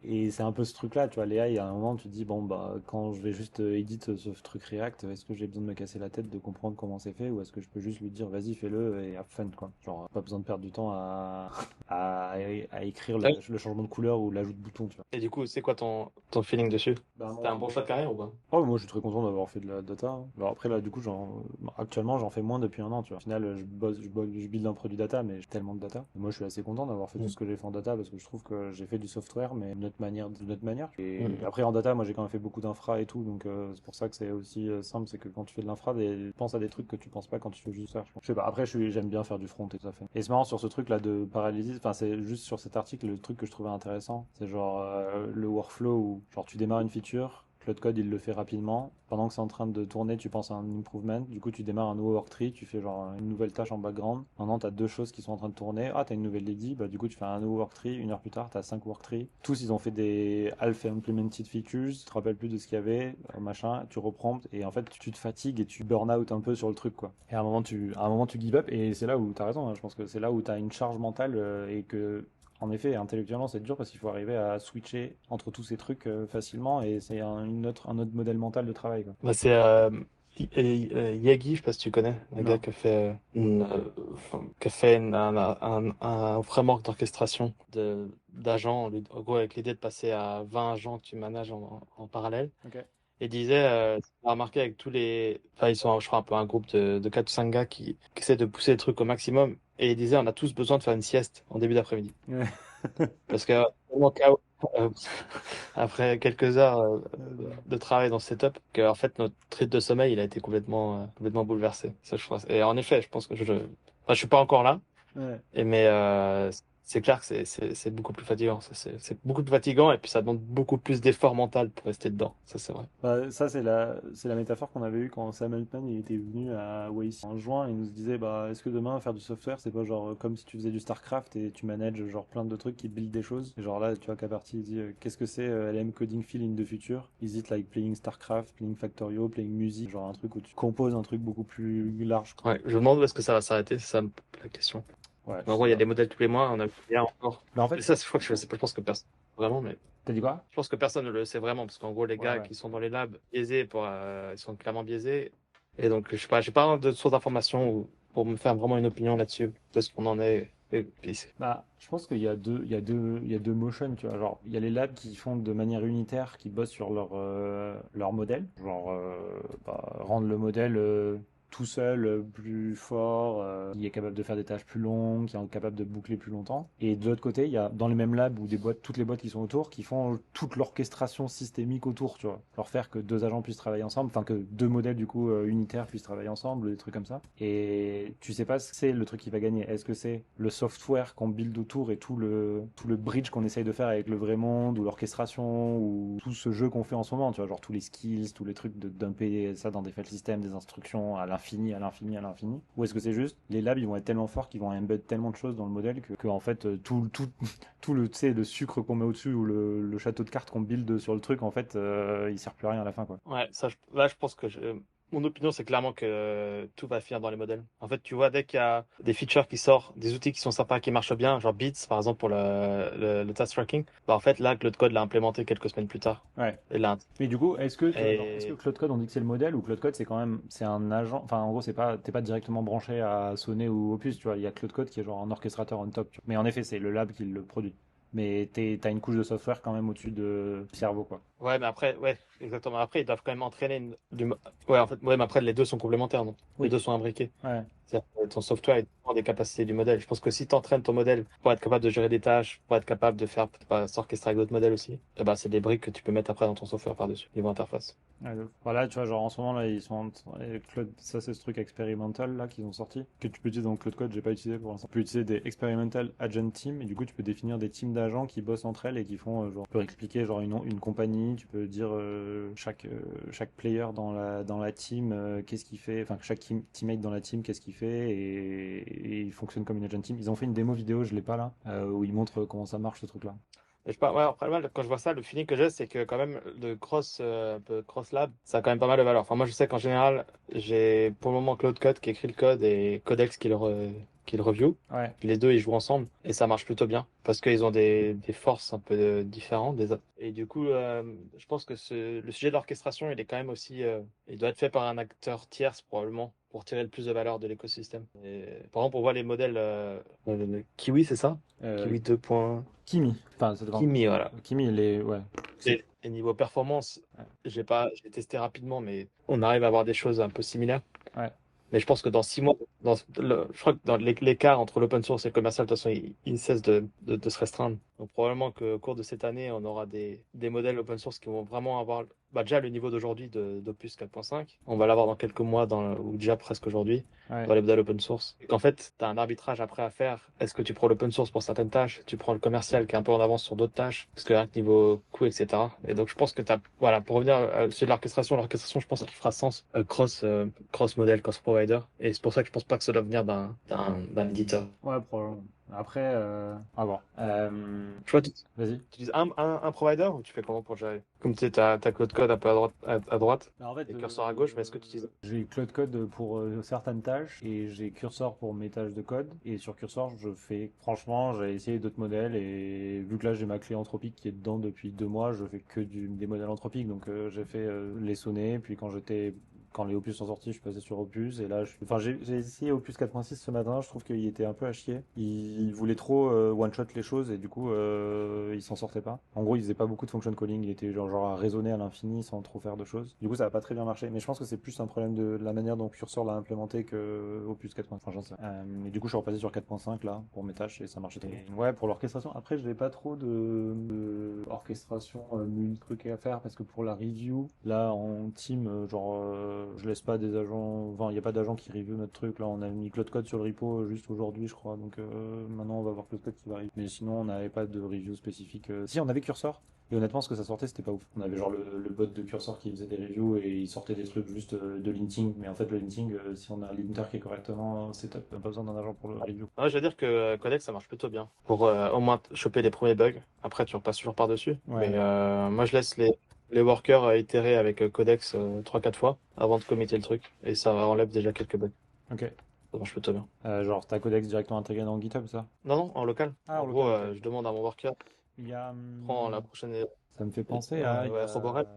Speaker 1: Et c'est un peu ce truc-là, tu vois. Léa, il y a un moment, tu te dis, bon, bah, quand je vais juste edit ce truc React, est-ce que j'ai besoin de me casser la tête de comprendre comment c'est fait ou est-ce que je peux juste lui dire, vas-y, fais-le et have fun, quoi. Genre, pas besoin de perdre du temps à écrire
Speaker 2: Ouais.
Speaker 1: le changement de couleur ou l'ajout de bouton, tu vois.
Speaker 2: Et du coup, c'est quoi ton feeling dessus?
Speaker 1: Bah,
Speaker 2: T'as un bon choix de carrière ou pas?
Speaker 1: oh, moi, je suis très content d'avoir fait de la data, hein. Alors après, là, du coup, actuellement, j'en fais moins depuis un an, tu vois. Au final, je build un produit data, mais j'ai tellement de data. Et moi, je suis assez content d'avoir fait tout
Speaker 2: Mm.
Speaker 1: ce que j'ai fait en data parce que je trouve que j'ai fait du software, mais d'une autre manière. Et
Speaker 2: Mm.
Speaker 1: après, en data, moi, j'ai quand même fait beaucoup d'infra et tout, donc c'est pour ça que c'est aussi simple, c'est que quand tu fais de l'infra, pense à des trucs que tu penses pas quand tu fais juste ça. Je sais pas. Après, j'aime bien faire du front et tout à fait. Et c'est marrant sur ce truc-là de paralysis, enfin, c'est juste sur cet article, le truc que je trouvais intéressant, c'est genre le workflow où, genre, tu démarres une feature. Cloud Code, il le fait rapidement. Pendant que c'est en train de tourner, tu penses à un improvement. Du coup, tu démarres un nouveau worktree, tu fais genre une nouvelle tâche en background. Maintenant, tu as deux choses qui sont en train de tourner. Ah, tu as une nouvelle lady. Bah, du coup, tu fais un nouveau worktree. Une heure plus tard, tu as cinq worktrees. Tous, ils ont fait des half implemented features. Tu te rappelles plus de ce qu'il y avait, machin. Tu reprends. Et en fait, tu te fatigues et tu burn out un peu sur le truc, quoi. Et à un moment, tu give up. Et c'est là où tu as raison, hein. Je pense que c'est là où tu as une charge mentale et que en effet, intellectuellement, c'est dur parce qu'il faut arriver à switcher entre tous ces trucs facilement et c'est un autre modèle mental de travail, quoi.
Speaker 2: Bah, c'est Yagi, je sais pas si tu connais, un gars
Speaker 1: Non.
Speaker 2: qui a fait, qui a fait un framework d'orchestration d'agents, en gros avec l'idée de passer à 20 agents que tu manages en parallèle.
Speaker 1: Ok.
Speaker 2: Et disait, on a remarqué avec tous les, enfin ils sont je crois un peu un groupe de 4 ou 5 gars qui essaient de pousser le truc au maximum. Et il disait, on a tous besoin de faire une sieste en début d'après-midi.
Speaker 1: Ouais.
Speaker 2: Parce que tellement KO, euh, après quelques heures
Speaker 1: Euh,
Speaker 2: de travail dans ce setup, que en fait notre rythme de sommeil il a été complètement bouleversé. Ça, je crois. Et en effet, je pense que enfin, je suis pas encore là,
Speaker 1: ouais.
Speaker 2: mais c'est clair que c'est beaucoup plus fatigant. C'est beaucoup plus fatigant et puis ça demande beaucoup plus d'effort mental pour rester dedans. Ça c'est vrai.
Speaker 1: Bah, ça, c'est la métaphore qu'on avait eue quand Sam Altman il était venu à Waze en juin. Il nous disait, bah, est-ce que demain, faire du software, c'est pas genre comme si tu faisais du StarCraft et tu manages genre plein de trucs qui build des choses. Et genre là, tu vois, Kaparti, il dit, qu'est-ce que c'est LM Coding Feel in the Future? Is it like playing StarCraft, playing Factorio, playing music? Genre un truc où tu composes un truc beaucoup plus large, quoi.
Speaker 2: Ouais, je me demande où est-ce que ça va s'arrêter, c'est ça la question.
Speaker 1: Ouais, je
Speaker 2: En
Speaker 1: sais
Speaker 2: gros, il y a
Speaker 1: pas.
Speaker 2: des modèles tous les mois, on a rien encore.
Speaker 1: Mais en
Speaker 2: Et
Speaker 1: fait,
Speaker 2: ça, je crois que je sais pas, je pense que personne vraiment, mais
Speaker 1: t'as dit quoi?
Speaker 2: je pense que personne ne le sait vraiment parce qu'en gros, les
Speaker 1: Ouais,
Speaker 2: gars
Speaker 1: ouais.
Speaker 2: qui sont dans les labs biaisés ils sont clairement biaisés. Et donc, je sais pas, j'ai pas de source d'information pour me faire vraiment une opinion là-dessus, de ce qu'on en est. Et puis,
Speaker 1: Bah, je pense qu'il y a deux motions, tu vois. Genre, il y a les labs qui font de manière unitaire, qui bossent sur leur modèle. Genre, rendre le modèle tout seul plus fort, qui est capable de faire des tâches plus longues, qui est capable de boucler plus longtemps. Et de l'autre côté, il y a dans les mêmes labs ou des boîtes, toutes les boîtes qui sont autour, qui font toute l'orchestration systémique autour, tu vois. Leur faire que deux agents puissent travailler ensemble, enfin que deux modèles du coup unitaires puissent travailler ensemble, des trucs comme ça. Et tu sais pas ce que c'est le truc qui va gagner. Est-ce que c'est le software qu'on build autour et tout le bridge qu'on essaye de faire avec le vrai monde ou l'orchestration ou tout ce jeu qu'on fait en ce moment, tu vois, genre tous les skills, tous les trucs de dumper ça dans des file systems, des instructions à l'infini, à l'infini, à l'infini. Ou est-ce que c'est juste les labs ils vont être tellement forts qu'ils vont embed tellement de choses dans le modèle que en fait tout le, tu sais, le sucre qu'on met au-dessus ou le château de cartes qu'on build sur le truc en fait il sert plus à rien à la fin quoi.
Speaker 2: ouais, ça, là, je pense que mon opinion, c'est clairement que tout va finir dans les modèles. En fait, tu vois, dès qu'il y a des features qui sortent, des outils qui sont sympas, qui marchent bien, genre Beats, par exemple, pour le task tracking, bah, en fait, là, Claude Code l'a implémenté quelques semaines plus tard.
Speaker 1: Ouais.
Speaker 2: Et là,
Speaker 1: Mais du coup, est-ce que, tu vois, genre, est-ce que
Speaker 2: et
Speaker 1: Cloud Code, on dit que c'est le modèle ou Cloud Code, c'est quand même, c'est un agent, enfin, en gros, t'es pas directement branché à Sonnet ou Opus, tu vois, il y a Cloud Code qui est genre un orchestrateur on top, tu vois. Mais en effet, c'est le lab qui le produit. Mais t'as une couche de software quand même au-dessus de cerveau, quoi.
Speaker 2: ouais, mais après, ouais, exactement. Après, ils doivent quand même entraîner ouais, en fait, ouais, mais après, les deux sont complémentaires, non? Les
Speaker 1: Oui,
Speaker 2: deux sont imbriqués.
Speaker 1: ouais,
Speaker 2: C'est-à-dire que ton software il dépend des capacités du modèle. Je pense que si tu entraînes ton modèle pour être capable de gérer des tâches, pour être capable de faire, bah, s'orchestrer avec d'autres modèles aussi, eh ben, c'est des briques que tu peux mettre après dans ton software par-dessus, niveau interface.
Speaker 1: ouais, voilà, tu vois, genre en ce moment, là, ça, c'est ce truc expérimental, là, qu'ils ont sorti, que tu peux utiliser dans Cloud Code, j'ai pas utilisé pour l'instant. Tu peux utiliser des experimental agent teams, et du coup, tu peux définir des teams d'agents qui bossent entre elles et qui font, genre, tu peux expliquer, genre, une compagnie, tu peux dire chaque player dans la team, qu'est-ce qu'il fait, enfin, chaque teammate dans la team, qu'est-ce qu'il fait, et il fonctionne comme une agent team. Ils ont fait une démo vidéo, je l'ai pas là, où ils montrent comment ça marche, ce truc-là.
Speaker 2: Et je sais pas, ouais, après, moi, quand je vois ça, le feeling que j'ai, c'est que quand même, un peu cross lab, ça a quand même pas mal de valeur. Enfin, moi, je sais qu'en général, j'ai pour le moment Claude Code qui écrit le code et Codex qui le review.
Speaker 1: Ouais,
Speaker 2: Puis les deux, ils jouent ensemble et ça marche plutôt bien parce qu'ils ont des forces un peu différentes. Et du coup, je pense que le sujet de l'orchestration, il est quand même aussi, il doit être fait par un acteur tierce probablement pour tirer le plus de valeur de l'écosystème. Par exemple, on voit les modèles Kiwi, c'est ça?
Speaker 1: euh,
Speaker 2: Kiwi 2.
Speaker 1: Kimi, enfin, ça dépend.
Speaker 2: Kimi, voilà.
Speaker 1: Kimi, il est, ouais, c'est,
Speaker 2: Et niveau performance,
Speaker 1: ouais.
Speaker 2: j'ai testé rapidement, mais on arrive à avoir des choses un peu similaires.
Speaker 1: Ouais.
Speaker 2: Mais je pense que dans 6 mois, je crois que dans l'écart entre l'open source et le commercial, de toute façon, il ne cesse de se restreindre. Donc probablement qu'au cours de cette année, on aura des modèles open source qui vont vraiment avoir bah, déjà le niveau d'aujourd'hui d'Opus 4.5. On va l'avoir dans quelques mois, ou déjà presque aujourd'hui,
Speaker 1: Ouais.
Speaker 2: dans les modèles open source. Et qu'en fait, tu as un arbitrage après à faire. Est-ce que tu prends l'open source pour certaines tâches? Tu prends le commercial qui est un peu en avance sur d'autres tâches? Parce que niveau coût, etc. Et donc je pense que voilà, pour revenir sur l'orchestration, je pense qu'il fera sens cross modèle, cross provider. Et c'est pour ça que je pense pas que ça doit venir d'un éditeur.
Speaker 1: Ouais, probablement. Après, à voir.
Speaker 2: Tu vois,
Speaker 1: Vas-y.
Speaker 2: tu utilises un provider ou tu fais comment pour gérer? Comme tu sais, t'as Cloud Code un peu à droite
Speaker 1: Bah, en fait,
Speaker 2: et curseur à gauche, mais est-ce que tu utilises?
Speaker 1: j'ai Cloud Code pour certaines tâches et j'ai Cursor pour mes tâches de code. Et sur Cursor, je fais, franchement, j'ai essayé d'autres modèles et vu que là j'ai ma clé anthropique qui est dedans depuis 2 mois, je fais que des modèles anthropiques. Donc j'ai fait les sonnets, puis quand les Opus sont sortis, je suis passé sur Opus et là, enfin j'ai essayé Opus 4.6 ce matin. Je trouve qu'il était un peu à chier. Il voulait trop one shot les choses et du coup il s'en sortait pas. En gros, il faisait pas beaucoup de function calling. Il était genre à raisonner à l'infini sans trop faire de choses. Du coup, ça a pas très bien marché. Mais je pense que c'est plus un problème de la manière dont Cursor l'a implémenté que Opus 4.5. Enfin, j'en sais. Et du coup, je suis repassé sur 4.5 là pour mes tâches et ça marchait très bien. Ouais, pour l'orchestration. Après, je n'ai pas trop de orchestration mille trucs à faire parce que pour la review, là en team, je laisse pas des agents. Enfin, il n'y a pas d'agents qui review notre truc. Là, on a mis Cloud Code sur le repo juste aujourd'hui, je crois. Donc maintenant, on va voir Cloud Code qui va arriver. Mais sinon, on n'avait pas de review spécifique. Si, on avait Cursor. Et honnêtement, ce que ça sortait, c'était pas ouf. On avait genre le bot de Cursor qui faisait des reviews et il sortait des trucs juste de linting. Mais en fait, le linting, si on a un linter qui est correctement setup, on n'a pas besoin d'un agent pour le review.
Speaker 2: Ouais, je veux dire que Codex, ça marche plutôt bien pour au moins choper les premiers bugs. Après, tu repasses toujours par-dessus. Mais
Speaker 1: Ouais,
Speaker 2: moi, je laisse les workers itérer avec Codex 3-4 fois avant de committer le truc. Et ça enlève déjà quelques bugs.
Speaker 1: ok.
Speaker 2: Ça marche plutôt bien.
Speaker 1: Genre, t'as Codex directement intégré dans GitHub, ça?
Speaker 2: Non, non, en local.
Speaker 1: Ah,
Speaker 2: En
Speaker 1: en
Speaker 2: gros,
Speaker 1: local, ok.
Speaker 2: je demande à mon worker,
Speaker 1: Il y a,
Speaker 2: prends la prochaine.
Speaker 1: ça me fait penser à, il y
Speaker 2: Ouais,
Speaker 1: a,
Speaker 2: Roborel.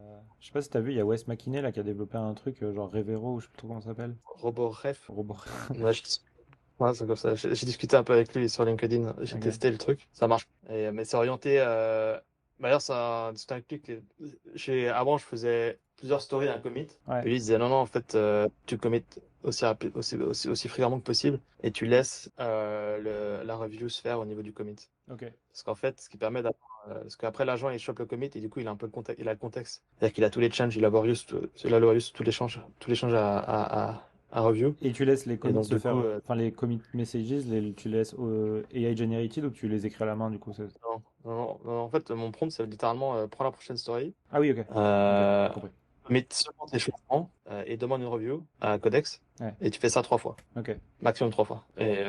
Speaker 1: Je sais pas si t'as vu, il y a Wes McKinney là qui a développé un truc genre Revero, ou je sais plus trop comment ça s'appelle.
Speaker 2: RoboRef.
Speaker 1: Robot.
Speaker 2: Ouais, ouais, c'est comme ça. J'ai discuté un peu avec lui sur LinkedIn. J'ai
Speaker 1: Ok.
Speaker 2: testé le truc. Ça marche. Mais c'est orienté. D'ailleurs, c'est un truc que avant, je faisais plusieurs stories d'un commit.
Speaker 1: Ouais.
Speaker 2: Et lui, il disait non, non, en fait, tu commit aussi, aussi fréquemment que possible et tu laisses la review se faire au niveau du commit.
Speaker 1: Ok.
Speaker 2: Parce qu'en fait, ce qui permet d'avoir. Parce qu'après, l'agent, il chope le commit et du coup, il a un peu le contexte. Il a le contexte. C'est-à-dire qu'il a tous les changes, il a laborious tous les changes à review.
Speaker 1: Et tu laisses les
Speaker 2: Et
Speaker 1: commits
Speaker 2: donc,
Speaker 1: se
Speaker 2: du coup,
Speaker 1: faire, enfin les commit messages, tu laisses AI generated ou tu les écris à la main du coup
Speaker 2: non, non, en fait, mon prompt, c'est littéralement prends la prochaine story,
Speaker 1: Ah oui, ok. Ok,
Speaker 2: euh,
Speaker 1: j'ai compris.
Speaker 2: mets seulement tes changements et demande une review à Codex.
Speaker 1: Ouais,
Speaker 2: Et tu fais ça 3 fois,
Speaker 1: ok.
Speaker 2: maximum 3 fois. Et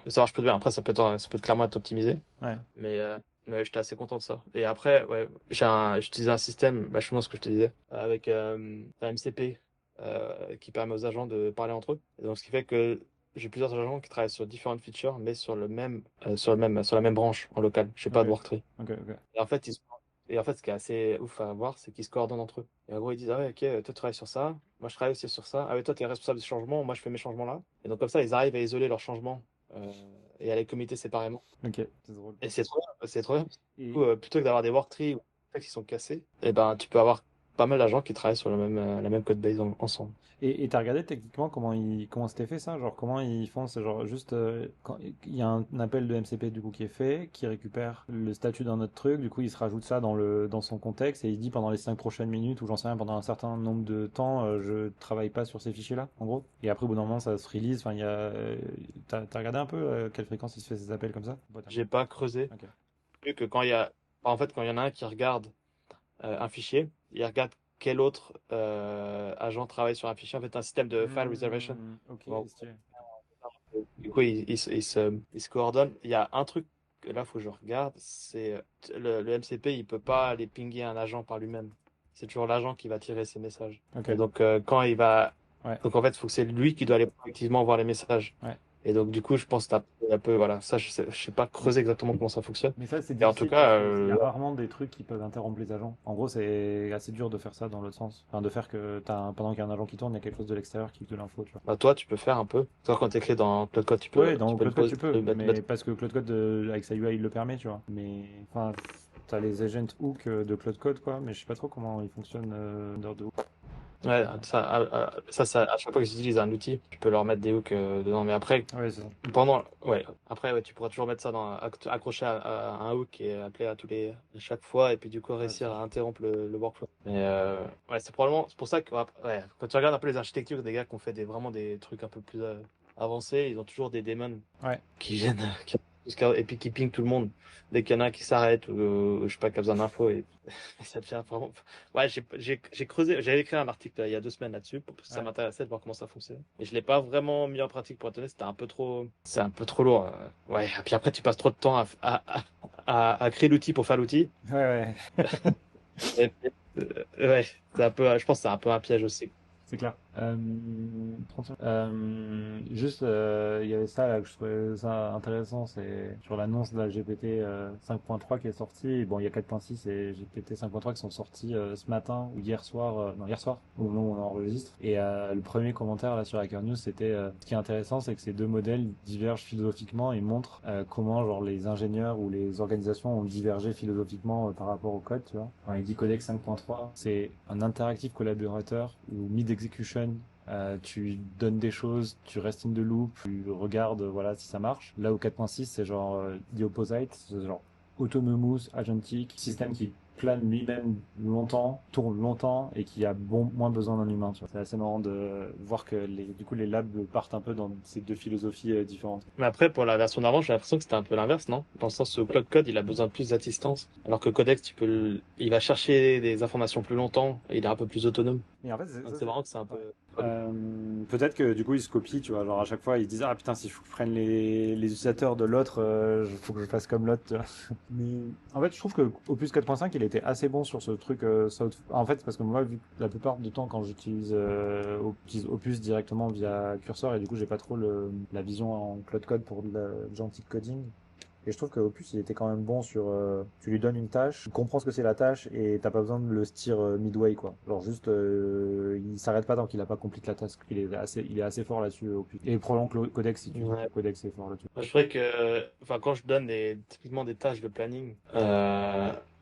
Speaker 2: ça marche plutôt bien. Après, ça peut clairement être optimisé,
Speaker 1: Ouais.
Speaker 2: mais ouais, j'étais assez content de ça. Et après, ouais, j'utilise un système, bah, je pense ce que je te disais, avec un MCP qui permet aux agents de parler entre eux. Et donc, ce qui fait que j'ai plusieurs agents qui travaillent sur différentes features, mais sur la même branche en local. Je sais
Speaker 1: Ok.
Speaker 2: pas de worktree.
Speaker 1: Ok, ok.
Speaker 2: Et en fait, ce qui est assez ouf à voir, c'est qu'ils se coordonnent entre eux. Et en gros, ils disent, ah ouais, ok, toi, tu travailles sur ça, moi, je travaille aussi sur ça. Ah ouais, toi, tu es responsable du changement, moi, je fais mes changements là. Et donc, comme ça, ils arrivent à isoler leurs changements euh, et à les committer séparément.
Speaker 1: Ok, c'est drôle.
Speaker 2: Et c'est trop bien, c'est trop bien. Du
Speaker 1: Et,
Speaker 2: coup, plutôt que d'avoir des worktrees ou des textes qui sont cassés, et ben, tu peux avoir pas mal d'agents qui travaillent sur la même code base ensemble.
Speaker 1: et t'as regardé techniquement comment c'était fait ça? Genre comment ils font? C'est genre juste quand il y a un appel de MCP du coup qui est fait, qui récupère le statut d'un autre truc, du coup il se rajoute ça dans son contexte et il dit pendant les 5 prochaines minutes ou j'en sais rien, pendant un certain nombre de temps, je travaille pas sur ces fichiers-là, en gros. Et après au bout d'un moment ça se release, enfin il y a... t'as regardé un peu quelle fréquence il se fait ces appels comme ça? Ouais, t'as-
Speaker 2: J'ai pas creusé.
Speaker 1: Ok.
Speaker 2: Vu que en fait, quand il y en a un qui regarde un fichier, il regarde quel autre agent travaille sur un fichier. En fait, un système de file reservation.
Speaker 1: Ok,
Speaker 2: Bon,
Speaker 1: stylé.
Speaker 2: du coup, ils se coordonnent. Il y a un truc que là, faut que je regarde, c'est le MCP, il peut pas aller pinguer un agent par lui-même. C'est toujours l'agent qui va tirer ses messages.
Speaker 1: Ok,
Speaker 2: Et donc, quand il va,
Speaker 1: ouais,
Speaker 2: donc en fait, il faut que c'est lui qui doit aller proactivement voir les messages.
Speaker 1: ouais.
Speaker 2: Et donc, du coup, je pense que t'as un peu, voilà, ça, je sais pas creuser exactement comment ça fonctionne.
Speaker 1: Mais ça, c'est
Speaker 2: Et en tout
Speaker 1: difficile parce
Speaker 2: cas,
Speaker 1: qu'il y a rarement des trucs qui peuvent interrompre les agents. En gros, c'est assez dur de faire ça dans l'autre sens. Enfin, de faire que pendant qu'il y a un agent qui tourne, il y a quelque chose de l'extérieur qui te l'info, tu vois.
Speaker 2: bah, toi, tu peux faire un peu. Toi, quand t'écris dans Cloud Code,
Speaker 1: Ouais,
Speaker 2: tu
Speaker 1: dans
Speaker 2: peux
Speaker 1: Cloud Code, tu peux,
Speaker 2: le mettre.
Speaker 1: mais parce que Cloud Code, avec sa UI, il le permet, tu vois. Mais, enfin, t'as les agents hook de Cloud Code, quoi, mais je sais pas trop comment ils fonctionnent dehors de hook.
Speaker 2: Ouais, ça, à chaque fois que j'utilise un outil, tu peux leur mettre des hooks dedans. Mais après,
Speaker 1: Ouais, c'est ça.
Speaker 2: ouais, tu pourras toujours mettre ça accroché à un hook et appeler à chaque fois, et puis du coup
Speaker 1: Ouais, c'est
Speaker 2: réussir
Speaker 1: ça.
Speaker 2: à interrompre le workflow. Mais ouais, c'est pour ça que, ouais, quand tu regardes un peu les architectures des gars qui ont fait vraiment des trucs un peu plus avancés, ils ont toujours des daemons
Speaker 1: Ouais.
Speaker 2: qui viennent, et puis qui pingent tout le monde dès qu'il y en a un qui s'arrête ou je sais pas, qui a besoin d'infos, et ça devient vraiment. Ouais, j'ai creusé, j'avais écrit un article il y a 2 semaines là-dessus parce que ça
Speaker 1: Ouais.
Speaker 2: m'intéressait de voir comment ça fonctionne. Et je l'ai pas vraiment mis en pratique pour être honnête, c'est un peu trop lourd. Ouais, et puis après tu passes trop de temps à créer l'outil pour faire l'outil.
Speaker 1: Ouais, ouais.
Speaker 2: Et- ouais, je pense que c'est un peu un piège aussi.
Speaker 1: C'est clair. 30 secondes. Juste, il y avait ça là que je trouvais ça intéressant, c'est sur l'annonce de la GPT 5.3 qui est sortie. Et bon, il y a 4.6 et GPT 5.3 qui sont sortis ce matin ou hier soir, non hier soir, au moment où on enregistre. Et le premier commentaire là sur Hacker News, c'était ce qui est intéressant, c'est que ces deux modèles divergent philosophiquement et montrent comment genre les ingénieurs ou les organisations ont divergé philosophiquement par rapport au code, tu vois. Quand il dit Codex 5.3, c'est un interactif collaborateur ou mid-execution. Tu donnes des choses, tu restes in the loop, tu regardes voilà si ça marche. Là au 4.6 c'est genre the opposite, c'est genre autonomous, agentic, système qui plane lui-même longtemps, tourne longtemps et qui a moins besoin d'un humain. Tu vois. C'est assez marrant de voir que du coup les labs partent un peu dans ces deux philosophies différentes.
Speaker 2: Mais après, pour la version d'avant, j'ai l'impression que c'était un peu l'inverse, non? Dans le sens où Cloud Code, il a besoin de plus d'assistance, alors que Codex, il va chercher des informations plus longtemps et il est un peu plus autonome.
Speaker 1: Et en fait,
Speaker 2: Donc c'est marrant que c'est un peu.
Speaker 1: ouais. Peut-être que du coup ils se copient, tu vois, genre à chaque fois ils disent ah putain si je prenne les utilisateurs de l'autre, faut que je fasse comme l'autre, tu vois. Mais en fait je trouve que Opus 4.5 il était assez bon sur ce truc En fait c'est parce que moi vu que la plupart du temps quand j'utilise Opus directement via curseur et du coup j'ai pas trop la vision en Cloud Code pour le gentil coding. Et je trouve que Opus, il était quand même bon sur. Tu lui donnes une tâche, tu comprends ce que c'est la tâche et t'as pas besoin de le steer midway, quoi. Genre juste, il s'arrête pas tant qu'il a pas compris la task. Il est assez fort là-dessus, Opus. Et probablement que le Codex, si tu dis que
Speaker 2: Ouais.
Speaker 1: le Codex est fort là-dessus.
Speaker 2: Moi, je ferais enfin, quand je donne typiquement des tâches de planning,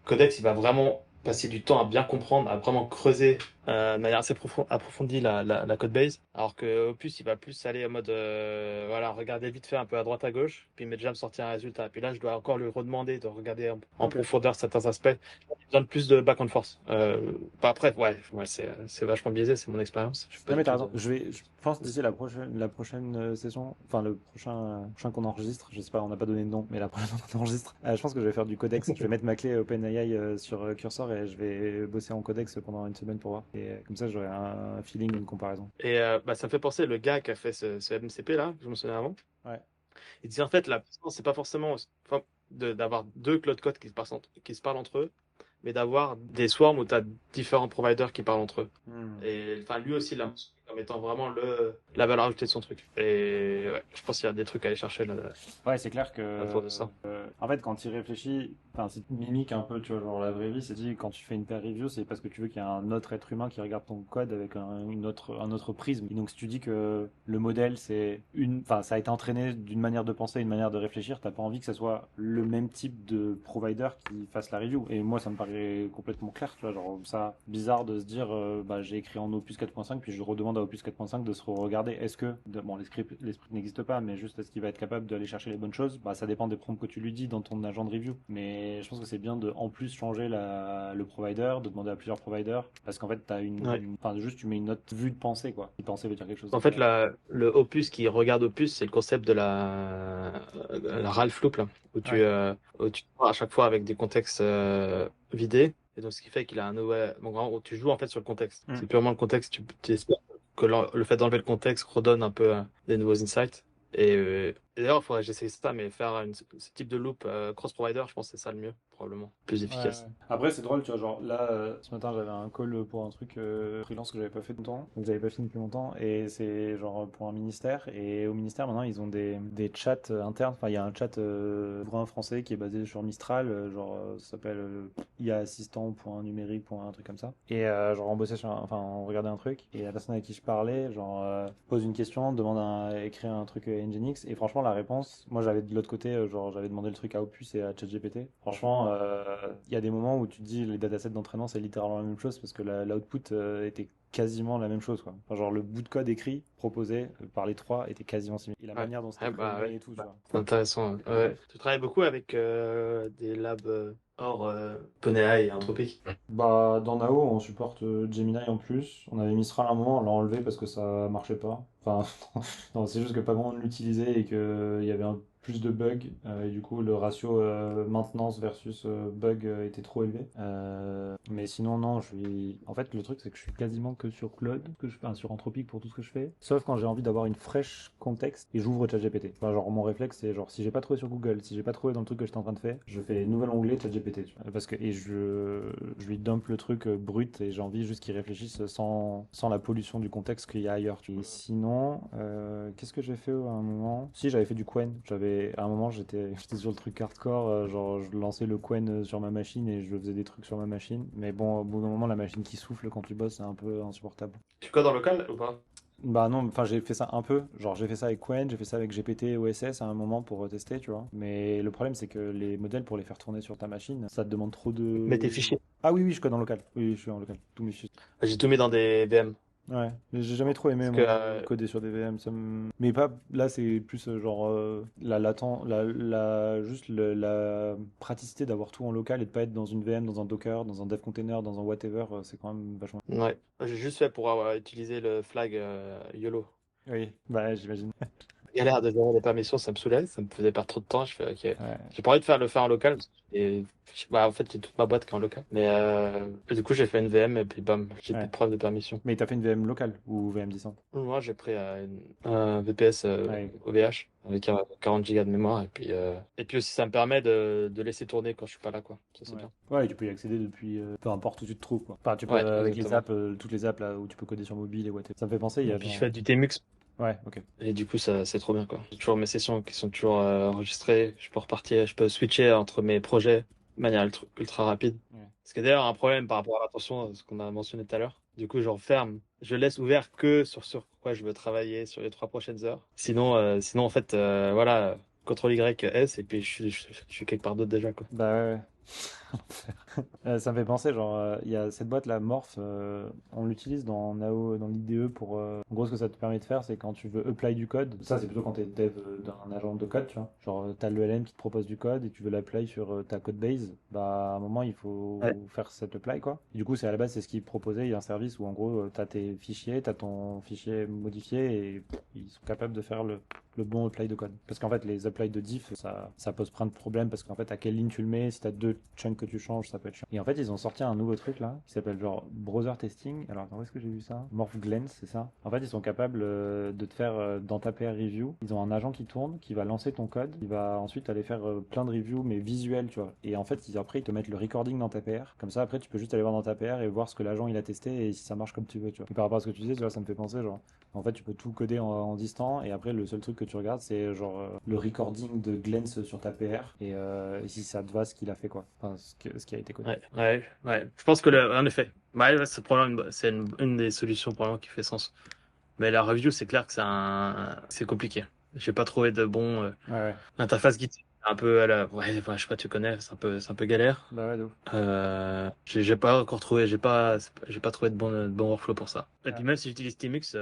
Speaker 2: Codex, il va vraiment passer du temps à bien comprendre, à vraiment creuser de manière assez approfondie la code base. Alors que Opus, il va plus aller en mode, voilà, regarder vite fait un peu à droite à gauche, puis il va déjà me sortir un résultat. Puis là, je dois encore lui redemander de regarder en
Speaker 1: Ok.
Speaker 2: profondeur certains aspects. J'ai besoin de plus de back and forth. Bah, après, ouais, c'est vachement biaisé, c'est mon expérience. Je suis pas
Speaker 1: Non mais
Speaker 2: du
Speaker 1: t'as
Speaker 2: tout
Speaker 1: raison. Je pense d'ici la prochaine session, enfin le prochain qu'on enregistre, je sais pas, on n'a pas donné de nom, mais la prochaine fois qu'on enregistre, je pense que je vais faire du codex. Je vais mettre ma clé OpenAI sur Cursor et je vais bosser en codex pendant une semaine pour voir. Et comme ça, j'aurai un feeling, une comparaison.
Speaker 2: Et bah, ça me fait penser, le gars qui a fait ce MCP là, je me souviens avant.
Speaker 1: Ouais.
Speaker 2: Il dit en fait, la puissance, c'est pas forcément enfin, d'avoir deux cloud codes qui se parlent entre eux, mais d'avoir des swarms où tu as différents providers qui parlent entre eux.
Speaker 1: Hmm.
Speaker 2: Et enfin, lui aussi, il l'a mentionné comme étant vraiment la valeur ajoutée de son truc. Et ouais, je pense qu'il y a des trucs à aller chercher là,
Speaker 1: Ouais, c'est clair que,
Speaker 2: autour de ça.
Speaker 1: en fait, quand tu y réfléchis, enfin, si tu mimiques un peu, tu vois, genre la vraie vie, c'est dit, quand tu fais une peer review, c'est parce que tu veux qu'il y ait un autre être humain qui regarde ton code avec un autre prisme. Et donc, si tu dis que le modèle, enfin, ça a été entraîné d'une manière de penser, une manière de réfléchir, t'as pas envie que ça soit le même type de provider qui fasse la review. Et moi, ça me paraît complètement clair, tu vois, genre, ça, bizarre de se dire, bah, j'ai écrit en Opus 4.5, puis je redemande à Opus 4.5 de se regarder. Bon, les scripts n'existent pas, mais juste est-ce qu'il va être capable d'aller chercher les bonnes choses? Bah, ça dépend des prompts que tu lui dis dans ton agent de review. Mais je pense que c'est bien de, en plus, changer le provider, de demander à plusieurs providers, parce qu'en fait,
Speaker 2: Ouais.
Speaker 1: enfin, juste, tu mets une autre vue de pensée, quoi. Si pensée veut dire quelque chose.
Speaker 2: En fait, le Opus qui regarde Opus, c'est le concept de la Ralph Loop, là,
Speaker 1: Ouais.
Speaker 2: où tu pars à chaque fois avec des contextes vidés. Et donc, ce qui fait qu'il a un nouvel. Bon, en gros, tu joues en fait sur le contexte.
Speaker 1: Mm.
Speaker 2: C'est purement le contexte. Tu espères que le fait d'enlever le contexte redonne un peu des nouveaux insights. Et d'ailleurs, il faudrait que j'essaye ça, mais faire ce type de loop cross-provider, je pense que c'est ça le mieux, probablement. Plus
Speaker 1: Ouais, ouais.
Speaker 2: efficace.
Speaker 1: Après, c'est drôle, tu vois, genre là, ce matin, j'avais un call pour un truc freelance que j'avais pas fait longtemps, donc j'avais pas fini depuis longtemps, et c'est genre pour un ministère, et au ministère, maintenant, ils ont des chats internes, enfin, il y a un chat souverain français qui est basé sur Mistral, genre, ça s'appelle IA assistant.numérique, un truc comme ça, et genre, on bossait enfin, on regardait un truc, et la personne avec qui je parlais, genre, pose une question, demande à écrire un truc Nginx, et franchement, la réponse, moi, j'avais de l'autre côté, genre, j'avais demandé le truc à Opus et à ChatGPT, franchement, il y a des moments où tu te dis les datasets d'entraînement c'est littéralement la même chose parce que l'output était quasiment la même chose quoi. Enfin, genre le bout de code écrit proposé par les trois était quasiment similaire. Et la
Speaker 2: Ouais.
Speaker 1: manière dont c'était
Speaker 2: Ouais, bah ouais.
Speaker 1: framé et tout, tu vois.
Speaker 2: C'est intéressant. Ouais. Ouais. Tu travailles beaucoup avec des labs hors OpenAI et Anthropic.
Speaker 1: Bah dans Nao on supporte Gemini en plus. On avait Mistral à un moment, on l'a enlevé parce que ça marchait pas. Enfin non, c'est juste que pas grand monde l'utilisait et qu'il y avait plus de bugs et du coup le ratio maintenance versus bug était trop élevé. Mais sinon non, en fait le truc c'est que je suis quasiment que sur Claude, enfin, sur Anthropic pour tout ce que je fais, sauf quand j'ai envie d'avoir une fraîche contexte et j'ouvre ChatGPT. Enfin, genre mon réflexe c'est genre si j'ai pas trouvé sur Google, si j'ai pas trouvé dans le truc que j'étais en train de faire, je fais nouvel onglet ChatGPT, tu vois. Parce que je lui dump le truc brut et j'ai envie juste qu'il réfléchisse sans la pollution du contexte qu'il y a ailleurs. Et sinon, qu'est-ce que j'ai fait à un moment? Si, j'avais fait du Qwen. À un moment, j'étais sur le truc hardcore, genre je lançais le Qwen sur ma machine et je faisais des trucs sur ma machine. Mais bon, au bout d'un moment, la machine qui souffle quand tu bosses, c'est un peu insupportable.
Speaker 2: Tu codes en local ou pas?
Speaker 1: Bah non, enfin j'ai fait ça un peu, genre j'ai fait ça avec Qwen, j'ai fait ça avec GPT OSS à un moment pour tester, tu vois. Mais le problème c'est que les modèles pour les faire tourner sur ta machine, ça te demande trop
Speaker 2: Mais tes
Speaker 1: de...
Speaker 2: fichiers.
Speaker 1: Ah oui, oui, je code en local. Oui, oui, je suis en local. Tous mes fichiers.
Speaker 2: J'ai tout mis dans des VM.
Speaker 1: Ouais, mais j'ai jamais trop aimé
Speaker 2: Parce que,
Speaker 1: moi coder sur des VM, mais pas là c'est plus genre la latent juste la praticité d'avoir tout en local et de pas être dans une VM, dans un Docker, dans un dev container, dans un whatever, c'est quand même vachement.
Speaker 2: ouais. J'ai juste fait pour avoir utilisé le flag YOLO.
Speaker 1: Oui, bah j'imagine.
Speaker 2: Galère de gérer les permissions, ça me saoulait, ça me faisait perdre trop de temps. Je fais, ok.
Speaker 1: Ouais,
Speaker 2: J'ai pas envie de le faire en local. Et, bah, en fait, j'ai toute ma boîte qui est en local. Mais du coup, j'ai fait une VM et puis bam, j'ai plus
Speaker 1: ouais.
Speaker 2: de preuves de permission.
Speaker 1: Mais t'as fait une VM locale ou VM distante?
Speaker 2: Moi, j'ai pris un VPS
Speaker 1: Ouais.
Speaker 2: OVH avec 40 Go de mémoire. Et puis aussi, ça me permet de laisser tourner quand je suis pas là, quoi. Ça, c'est
Speaker 1: Ouais.
Speaker 2: bien.
Speaker 1: Ouais, et tu peux y accéder depuis peu importe où tu te trouves, quoi. Enfin, tu peux
Speaker 2: Ouais,
Speaker 1: avec les
Speaker 2: exactement.
Speaker 1: apps, toutes les apps là où tu peux coder sur mobile et whatever. Ça me fait penser, il y
Speaker 2: Et
Speaker 1: avait
Speaker 2: puis, je fais du Tmux.
Speaker 1: Ouais, ok.
Speaker 2: Et du coup, ça, c'est trop bien, quoi. J'ai toujours mes sessions qui sont toujours enregistrées. Je peux repartir, je peux switcher entre mes projets de manière ultra rapide.
Speaker 1: Ouais.
Speaker 2: Ce qui est d'ailleurs un problème par rapport à l'attention, ce qu'on a mentionné tout à l'heure. Du coup, je referme, je laisse ouvert que sur quoi je veux travailler sur les 3 prochaines heures. Sinon en fait, voilà, CTRL Y, S, et puis je suis quelque part d'autre déjà, quoi.
Speaker 1: Bah ouais, ouais. Ça me fait penser, genre, il y a cette boîte là, Morph, on l'utilise dans NAO, dans l'IDE pour. En gros, ce que ça te permet de faire, c'est quand tu veux apply du code, ça c'est plutôt quand tu es dev d'un agent de code, tu vois. Genre, tu as le LM qui te propose du code et tu veux l'apply sur ta code base, bah à un moment il
Speaker 2: Ouais,
Speaker 1: faut faire cet apply quoi. Et du coup, c'est à la base, c'est ce qu'il proposait. Il y a un service où en gros, tu as tes fichiers, tu as ton fichier modifié et ils sont capables de faire le bon apply de code. Parce qu'en fait, les apply de diff, ça pose plein de problèmes parce qu'en fait, à quelle ligne tu le mets, si tu as deux chunks que tu changes, ça peut être chiant. Et en fait, ils ont sorti un nouveau truc là qui s'appelle genre browser testing. Alors, attends, où est-ce que j'ai vu ça? Morph Glance, c'est ça? En fait, ils sont capables de te faire dans ta PR review. Ils ont un agent qui tourne, qui va lancer ton code, qui va ensuite aller faire plein de reviews, mais visuels, tu vois. Et en fait, après, ils te mettent le recording dans ta PR. Comme ça, après, tu peux juste aller voir dans ta PR et voir ce que l'agent il a testé et si ça marche comme tu veux, tu vois. Et par rapport à ce que tu disais, tu vois, ça me fait penser, genre, en fait, tu peux tout coder en distant et après, le seul truc que tu regardes, c'est genre le recording de Glance sur ta PR et si ça te va ce qu'il a fait, quoi. Enfin, ce qui a été codé.
Speaker 2: ouais. Je pense que, en effet, ouais, c'est probablement c'est une des solutions probablement qui fait sens. Mais la review, c'est clair que c'est compliqué. J'ai pas trouvé de bon
Speaker 1: Ouais, ouais.
Speaker 2: l'interface Git. Un peu à la, ouais, je sais pas, tu connais, c'est un peu galère.
Speaker 1: Bah ouais, de ouf.
Speaker 2: J'ai pas encore trouvé, j'ai pas trouvé de bon workflow pour ça. Et
Speaker 1: Ah.
Speaker 2: puis même si j'utilise Tmux,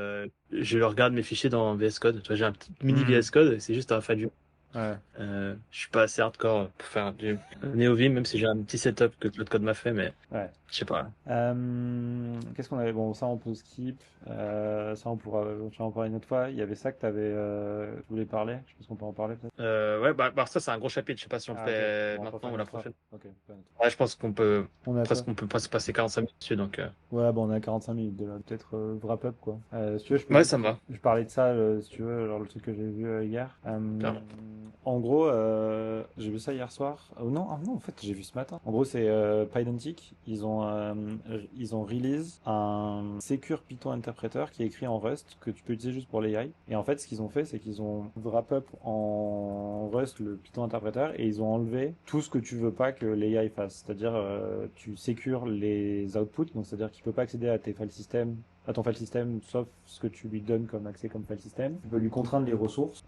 Speaker 2: je regarde mes fichiers dans VS Code. Tu vois, j'ai un petit mini
Speaker 1: Hmm.
Speaker 2: VS Code, et c'est juste un file.
Speaker 1: Ouais.
Speaker 2: Je suis pas assez hardcore pour faire du NeoVim, même si j'ai un petit setup que Claude Code m'a fait, mais
Speaker 1: Ouais.
Speaker 2: je sais pas.
Speaker 1: Qu'est-ce qu'on avait? Bon, ça on peut skip. Ça on pourra en parler une autre fois. Il y avait ça que tu voulais parler. Je pense qu'on peut en parler peut-être.
Speaker 2: Ouais, bah ça c'est un gros chapitre. Je sais pas si on le
Speaker 1: Ah ok.
Speaker 2: fait
Speaker 1: Bon, on peut faire
Speaker 2: maintenant ou
Speaker 1: une
Speaker 2: la
Speaker 1: autre fois.
Speaker 2: prochaine.
Speaker 1: Ok. Pas une autre.
Speaker 2: Ouais, je pense
Speaker 1: On a ça.
Speaker 2: on peut pas se passer 45 minutes dessus, donc.
Speaker 1: Ouais, bon, on a 45 minutes déjà. Peut-être wrap up quoi. Si tu veux,
Speaker 2: Ouais, ça me va.
Speaker 1: je parlais de ça, si tu veux, genre le truc que j'ai vu hier.
Speaker 2: Clairement.
Speaker 1: En gros, j'ai vu ça hier soir. Oh, non, ah non, en fait, j'ai vu ce matin. En gros, c'est Pydantic. Ils ont release un Secure Python Interpreter qui est écrit en Rust que tu peux utiliser juste pour l'AI. Et en fait, ce qu'ils ont fait, c'est qu'ils ont wrap up en Rust le Python Interpreter et ils ont enlevé tout ce que tu veux pas que l'AI fasse. C'est-à-dire, tu sécures les outputs, donc c'est-à-dire qu'il peut pas accéder à tes file systems à ton file system, sauf ce que tu lui donnes comme accès comme file system. Tu peux lui contraindre les ressources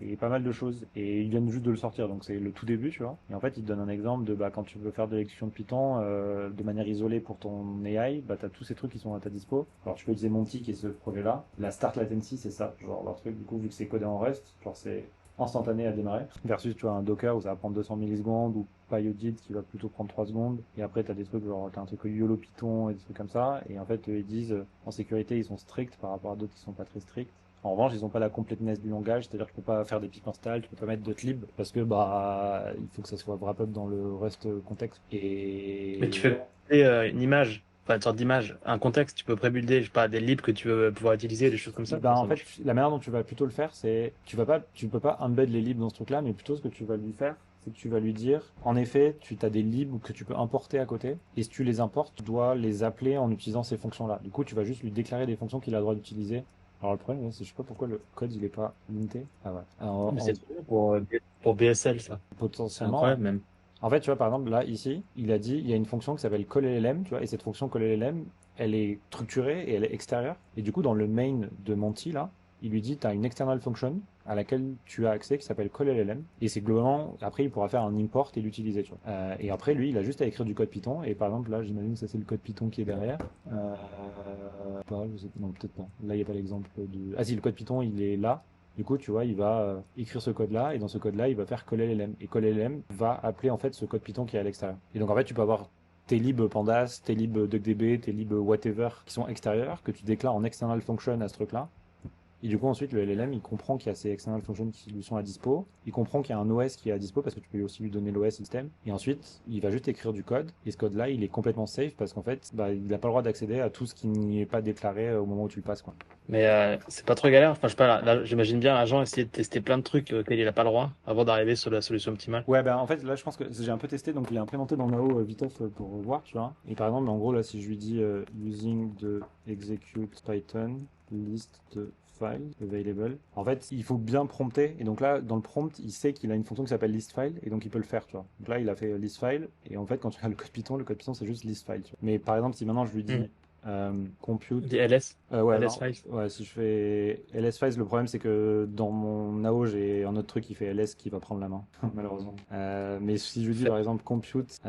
Speaker 1: et pas mal de choses. Et ils viennent juste de le sortir, donc c'est le tout début, tu vois. Et en fait, ils te donnent un exemple de bah, quand tu veux faire de l'exécution de Python de manière isolée pour ton AI, bah, tu as tous ces trucs qui sont à ta dispo. Alors, tu peux utiliser Monty qui est ce projet-là. La start latency, c'est ça, genre leur truc, du coup, vu que c'est codé en Rust, genre c'est instantané à démarrer. Versus, tu vois, un Docker où ça va prendre 200 millisecondes ou PyAudit qui va plutôt prendre 3 secondes. Et après, tu as des trucs genre, tu as un truc YOLO Python et des trucs comme ça. Et en fait, ils disent, en sécurité, ils sont stricts par rapport à d'autres qui sont pas très stricts. En revanche, ils n'ont pas la completeness du langage, c'est-à-dire que tu peux pas faire des pip install, tu peux pas mettre .lib parce que bah il faut que ça soit wrap up dans le Rust contexte.
Speaker 2: Mais tu
Speaker 1: Et
Speaker 2: fais une image, enfin une sorte d'image, un contexte, tu peux pré-builder, je sais pas, des libs que tu veux pouvoir utiliser, des choses comme ça.
Speaker 1: bah
Speaker 2: Comment
Speaker 1: en
Speaker 2: ça
Speaker 1: fait,
Speaker 2: marche?
Speaker 1: la manière dont tu vas plutôt le faire, c'est tu peux pas embed les libs dans ce truc-là, mais plutôt ce que tu vas lui faire, c'est que tu vas lui dire, en effet, tu as des libs que tu peux importer à côté, et si tu les importes, tu dois les appeler en utilisant ces fonctions-là. Du coup, tu vas juste lui déclarer des fonctions qu'il a le droit d'utiliser. Alors le problème, c'est je sais pas pourquoi le code il est pas linté. Ah ouais.
Speaker 2: Mais c'est trop bien pour BSL, ça. C'est
Speaker 1: Potentiellement, ouais.
Speaker 2: incroyable même.
Speaker 1: En fait, tu vois, par exemple, là, ici, il a dit, il y a une fonction qui s'appelle callLLM, tu vois, et cette fonction callLLM, elle est structurée et elle est extérieure. Et du coup, dans le main de Monty, là, il lui dit, tu as une external function à laquelle tu as accès qui s'appelle callLLM. Et c'est globalement, après, il pourra faire un import et l'utiliser, tu vois. Et après, lui, il a juste à écrire du code Python. Et par exemple, là, j'imagine que ça, c'est le code Python qui est derrière. Non, peut-être pas. Là, il n'y a pas l'exemple de... Ah si, le code Python, il est là. Du coup, tu vois, il va écrire ce code-là, et dans ce code-là, il va faire callLLM. Et callLLM va appeler en fait ce code Python qui est à l'extérieur. Et donc en fait, tu peux avoir tes libs pandas, tes libs DuckDB, tes libs whatever qui sont extérieurs, que tu déclares en external function à ce truc-là. Et du coup, ensuite, le LLM, il comprend qu'il y a ces external functions qui lui sont à dispo. Il comprend qu'il y a un OS qui est à dispo parce que tu peux aussi lui donner l'OS système. Et ensuite, il va juste écrire du code. Et ce code-là, il est complètement safe parce qu'en fait, bah, il n'a pas le droit d'accéder à tout ce qui n'y est pas déclaré au moment où tu le passes, quoi.
Speaker 2: Mais c'est pas trop galère. Enfin, je sais pas, là, j'imagine bien l'agent essayer de tester plein de trucs auxquels il a pas le droit avant d'arriver sur la solution optimale.
Speaker 1: Ouais, ben en fait, là, je pense que j'ai un peu testé, donc il est implémenté dans Nao Viteuf pour voir, tu vois. Et par exemple, en gros, là, si je lui dis using the execute Python list the file available. En fait, il faut bien prompter. Et donc là, dans le prompt, il sait qu'il a une fonction qui s'appelle list file. Et donc, il peut le faire, tu vois. Donc là, il a fait list file. Et en fait, quand tu regardes le code Python, c'est juste list file, tu vois. Mais par exemple, si maintenant je lui
Speaker 2: Mhm.
Speaker 1: dis compute.
Speaker 2: Des LS,
Speaker 1: Ouais,
Speaker 2: LS
Speaker 1: alors,
Speaker 2: files.
Speaker 1: ouais, si je fais ls files, le problème c'est que dans mon AO, j'ai un autre truc qui fait ls qui va prendre la main, malheureusement. Mais si je lui dis par exemple compute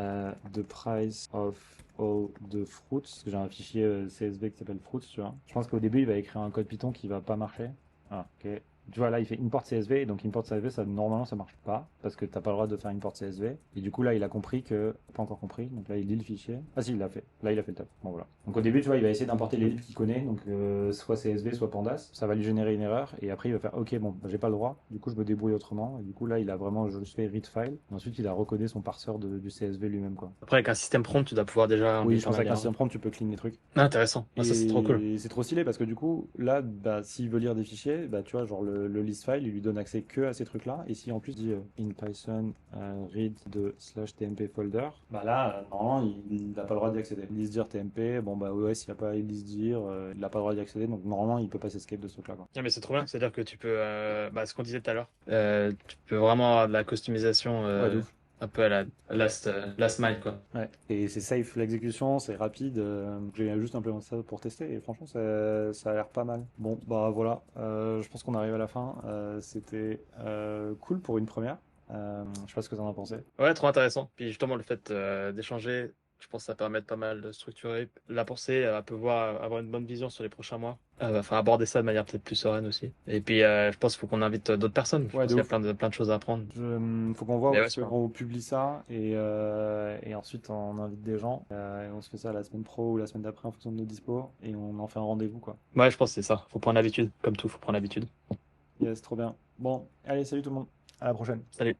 Speaker 1: the price of all the fruits, parce que j'ai un fichier CSV qui s'appelle fruits, tu vois. Je pense qu'au début, il va écrire un code Python qui va pas marcher. Ah, ok. Tu vois, là, il fait import CSV, et donc import CSV, ça, normalement, ça marche pas, parce que t'as pas le droit de faire import CSV. Et du coup, là, il a compris que, pas encore compris, donc là, il lit le fichier. Ah si, il l'a fait. Là, il a fait le top. Bon, voilà. Donc au début, tu vois, il va essayer d'importer les libs qu'il connaît, donc soit CSV, soit Pandas. Ça va lui générer une erreur, et après, il va faire, ok, bon, bah, j'ai pas le droit, du coup, je me débrouille autrement. Et du coup, là, il a vraiment juste fait read file, et ensuite, il a recodé son parseur du CSV lui-même, quoi.
Speaker 2: Après, avec un système prompt, tu dois pouvoir déjà
Speaker 1: Oui,
Speaker 2: enlever
Speaker 1: je
Speaker 2: pas
Speaker 1: pense
Speaker 2: mal
Speaker 1: qu'avec un
Speaker 2: d'erreurs.
Speaker 1: système prompt, tu peux clean les trucs.
Speaker 2: Ah, intéressant. Ah, ça, c'est trop cool.
Speaker 1: Et c'est trop stylé parce que du coup, là, bah, s'il veut lire des fichiers, bah, tu vois, genre le list file, il lui donne accès que à ces trucs-là. Et si en plus il dit in Python read de slash tmp folder, bah là, normalement, il n'a pas le droit d'y accéder. List dire tmp, bon bah ouais, s'il n'y a pas list dire, il n'a pas le droit d'y accéder. Donc normalement, il peut pas s'escape de ce truc-là, quoi.
Speaker 2: Ah, mais c'est trop bien. C'est-à-dire que tu peux, bah, ce qu'on disait tout à l'heure, tu peux vraiment avoir de la customisation
Speaker 1: Ouais, de ouf.
Speaker 2: un peu à la last mile, quoi.
Speaker 1: Ouais. Et c'est safe l'exécution, c'est rapide. J'ai juste implémenté ça pour tester et franchement, ça a l'air pas mal. Bon, bah voilà, je pense qu'on arrive à la fin. C'était cool pour une première. Je sais pas ce que t'en as pensé.
Speaker 2: Ouais, trop intéressant. Puis justement, le fait d'échanger, je pense que ça permet de pas mal de structurer la pensée, pouvoir avoir une bonne vision sur les prochains mois. Enfin, aborder ça de manière peut-être plus sereine aussi. Et puis, je pense qu'il faut qu'on invite d'autres personnes. Je
Speaker 1: Ouais,
Speaker 2: pense
Speaker 1: de
Speaker 2: qu'il y a
Speaker 1: ouf.
Speaker 2: plein de choses à apprendre.
Speaker 1: Faut qu'on voit où
Speaker 2: Mais ouais,
Speaker 1: est-ce
Speaker 2: super.
Speaker 1: qu'on publie ça et ensuite on invite des gens et on se fait ça la semaine pro ou la semaine d'après en fonction de nos dispos et on en fait un rendez-vous quoi.
Speaker 2: Ouais, je pense que c'est ça. Faut prendre l'habitude. Comme tout, faut prendre l'habitude.
Speaker 1: Yes, trop bien. Bon, allez, salut tout le monde. À la prochaine.
Speaker 2: Salut.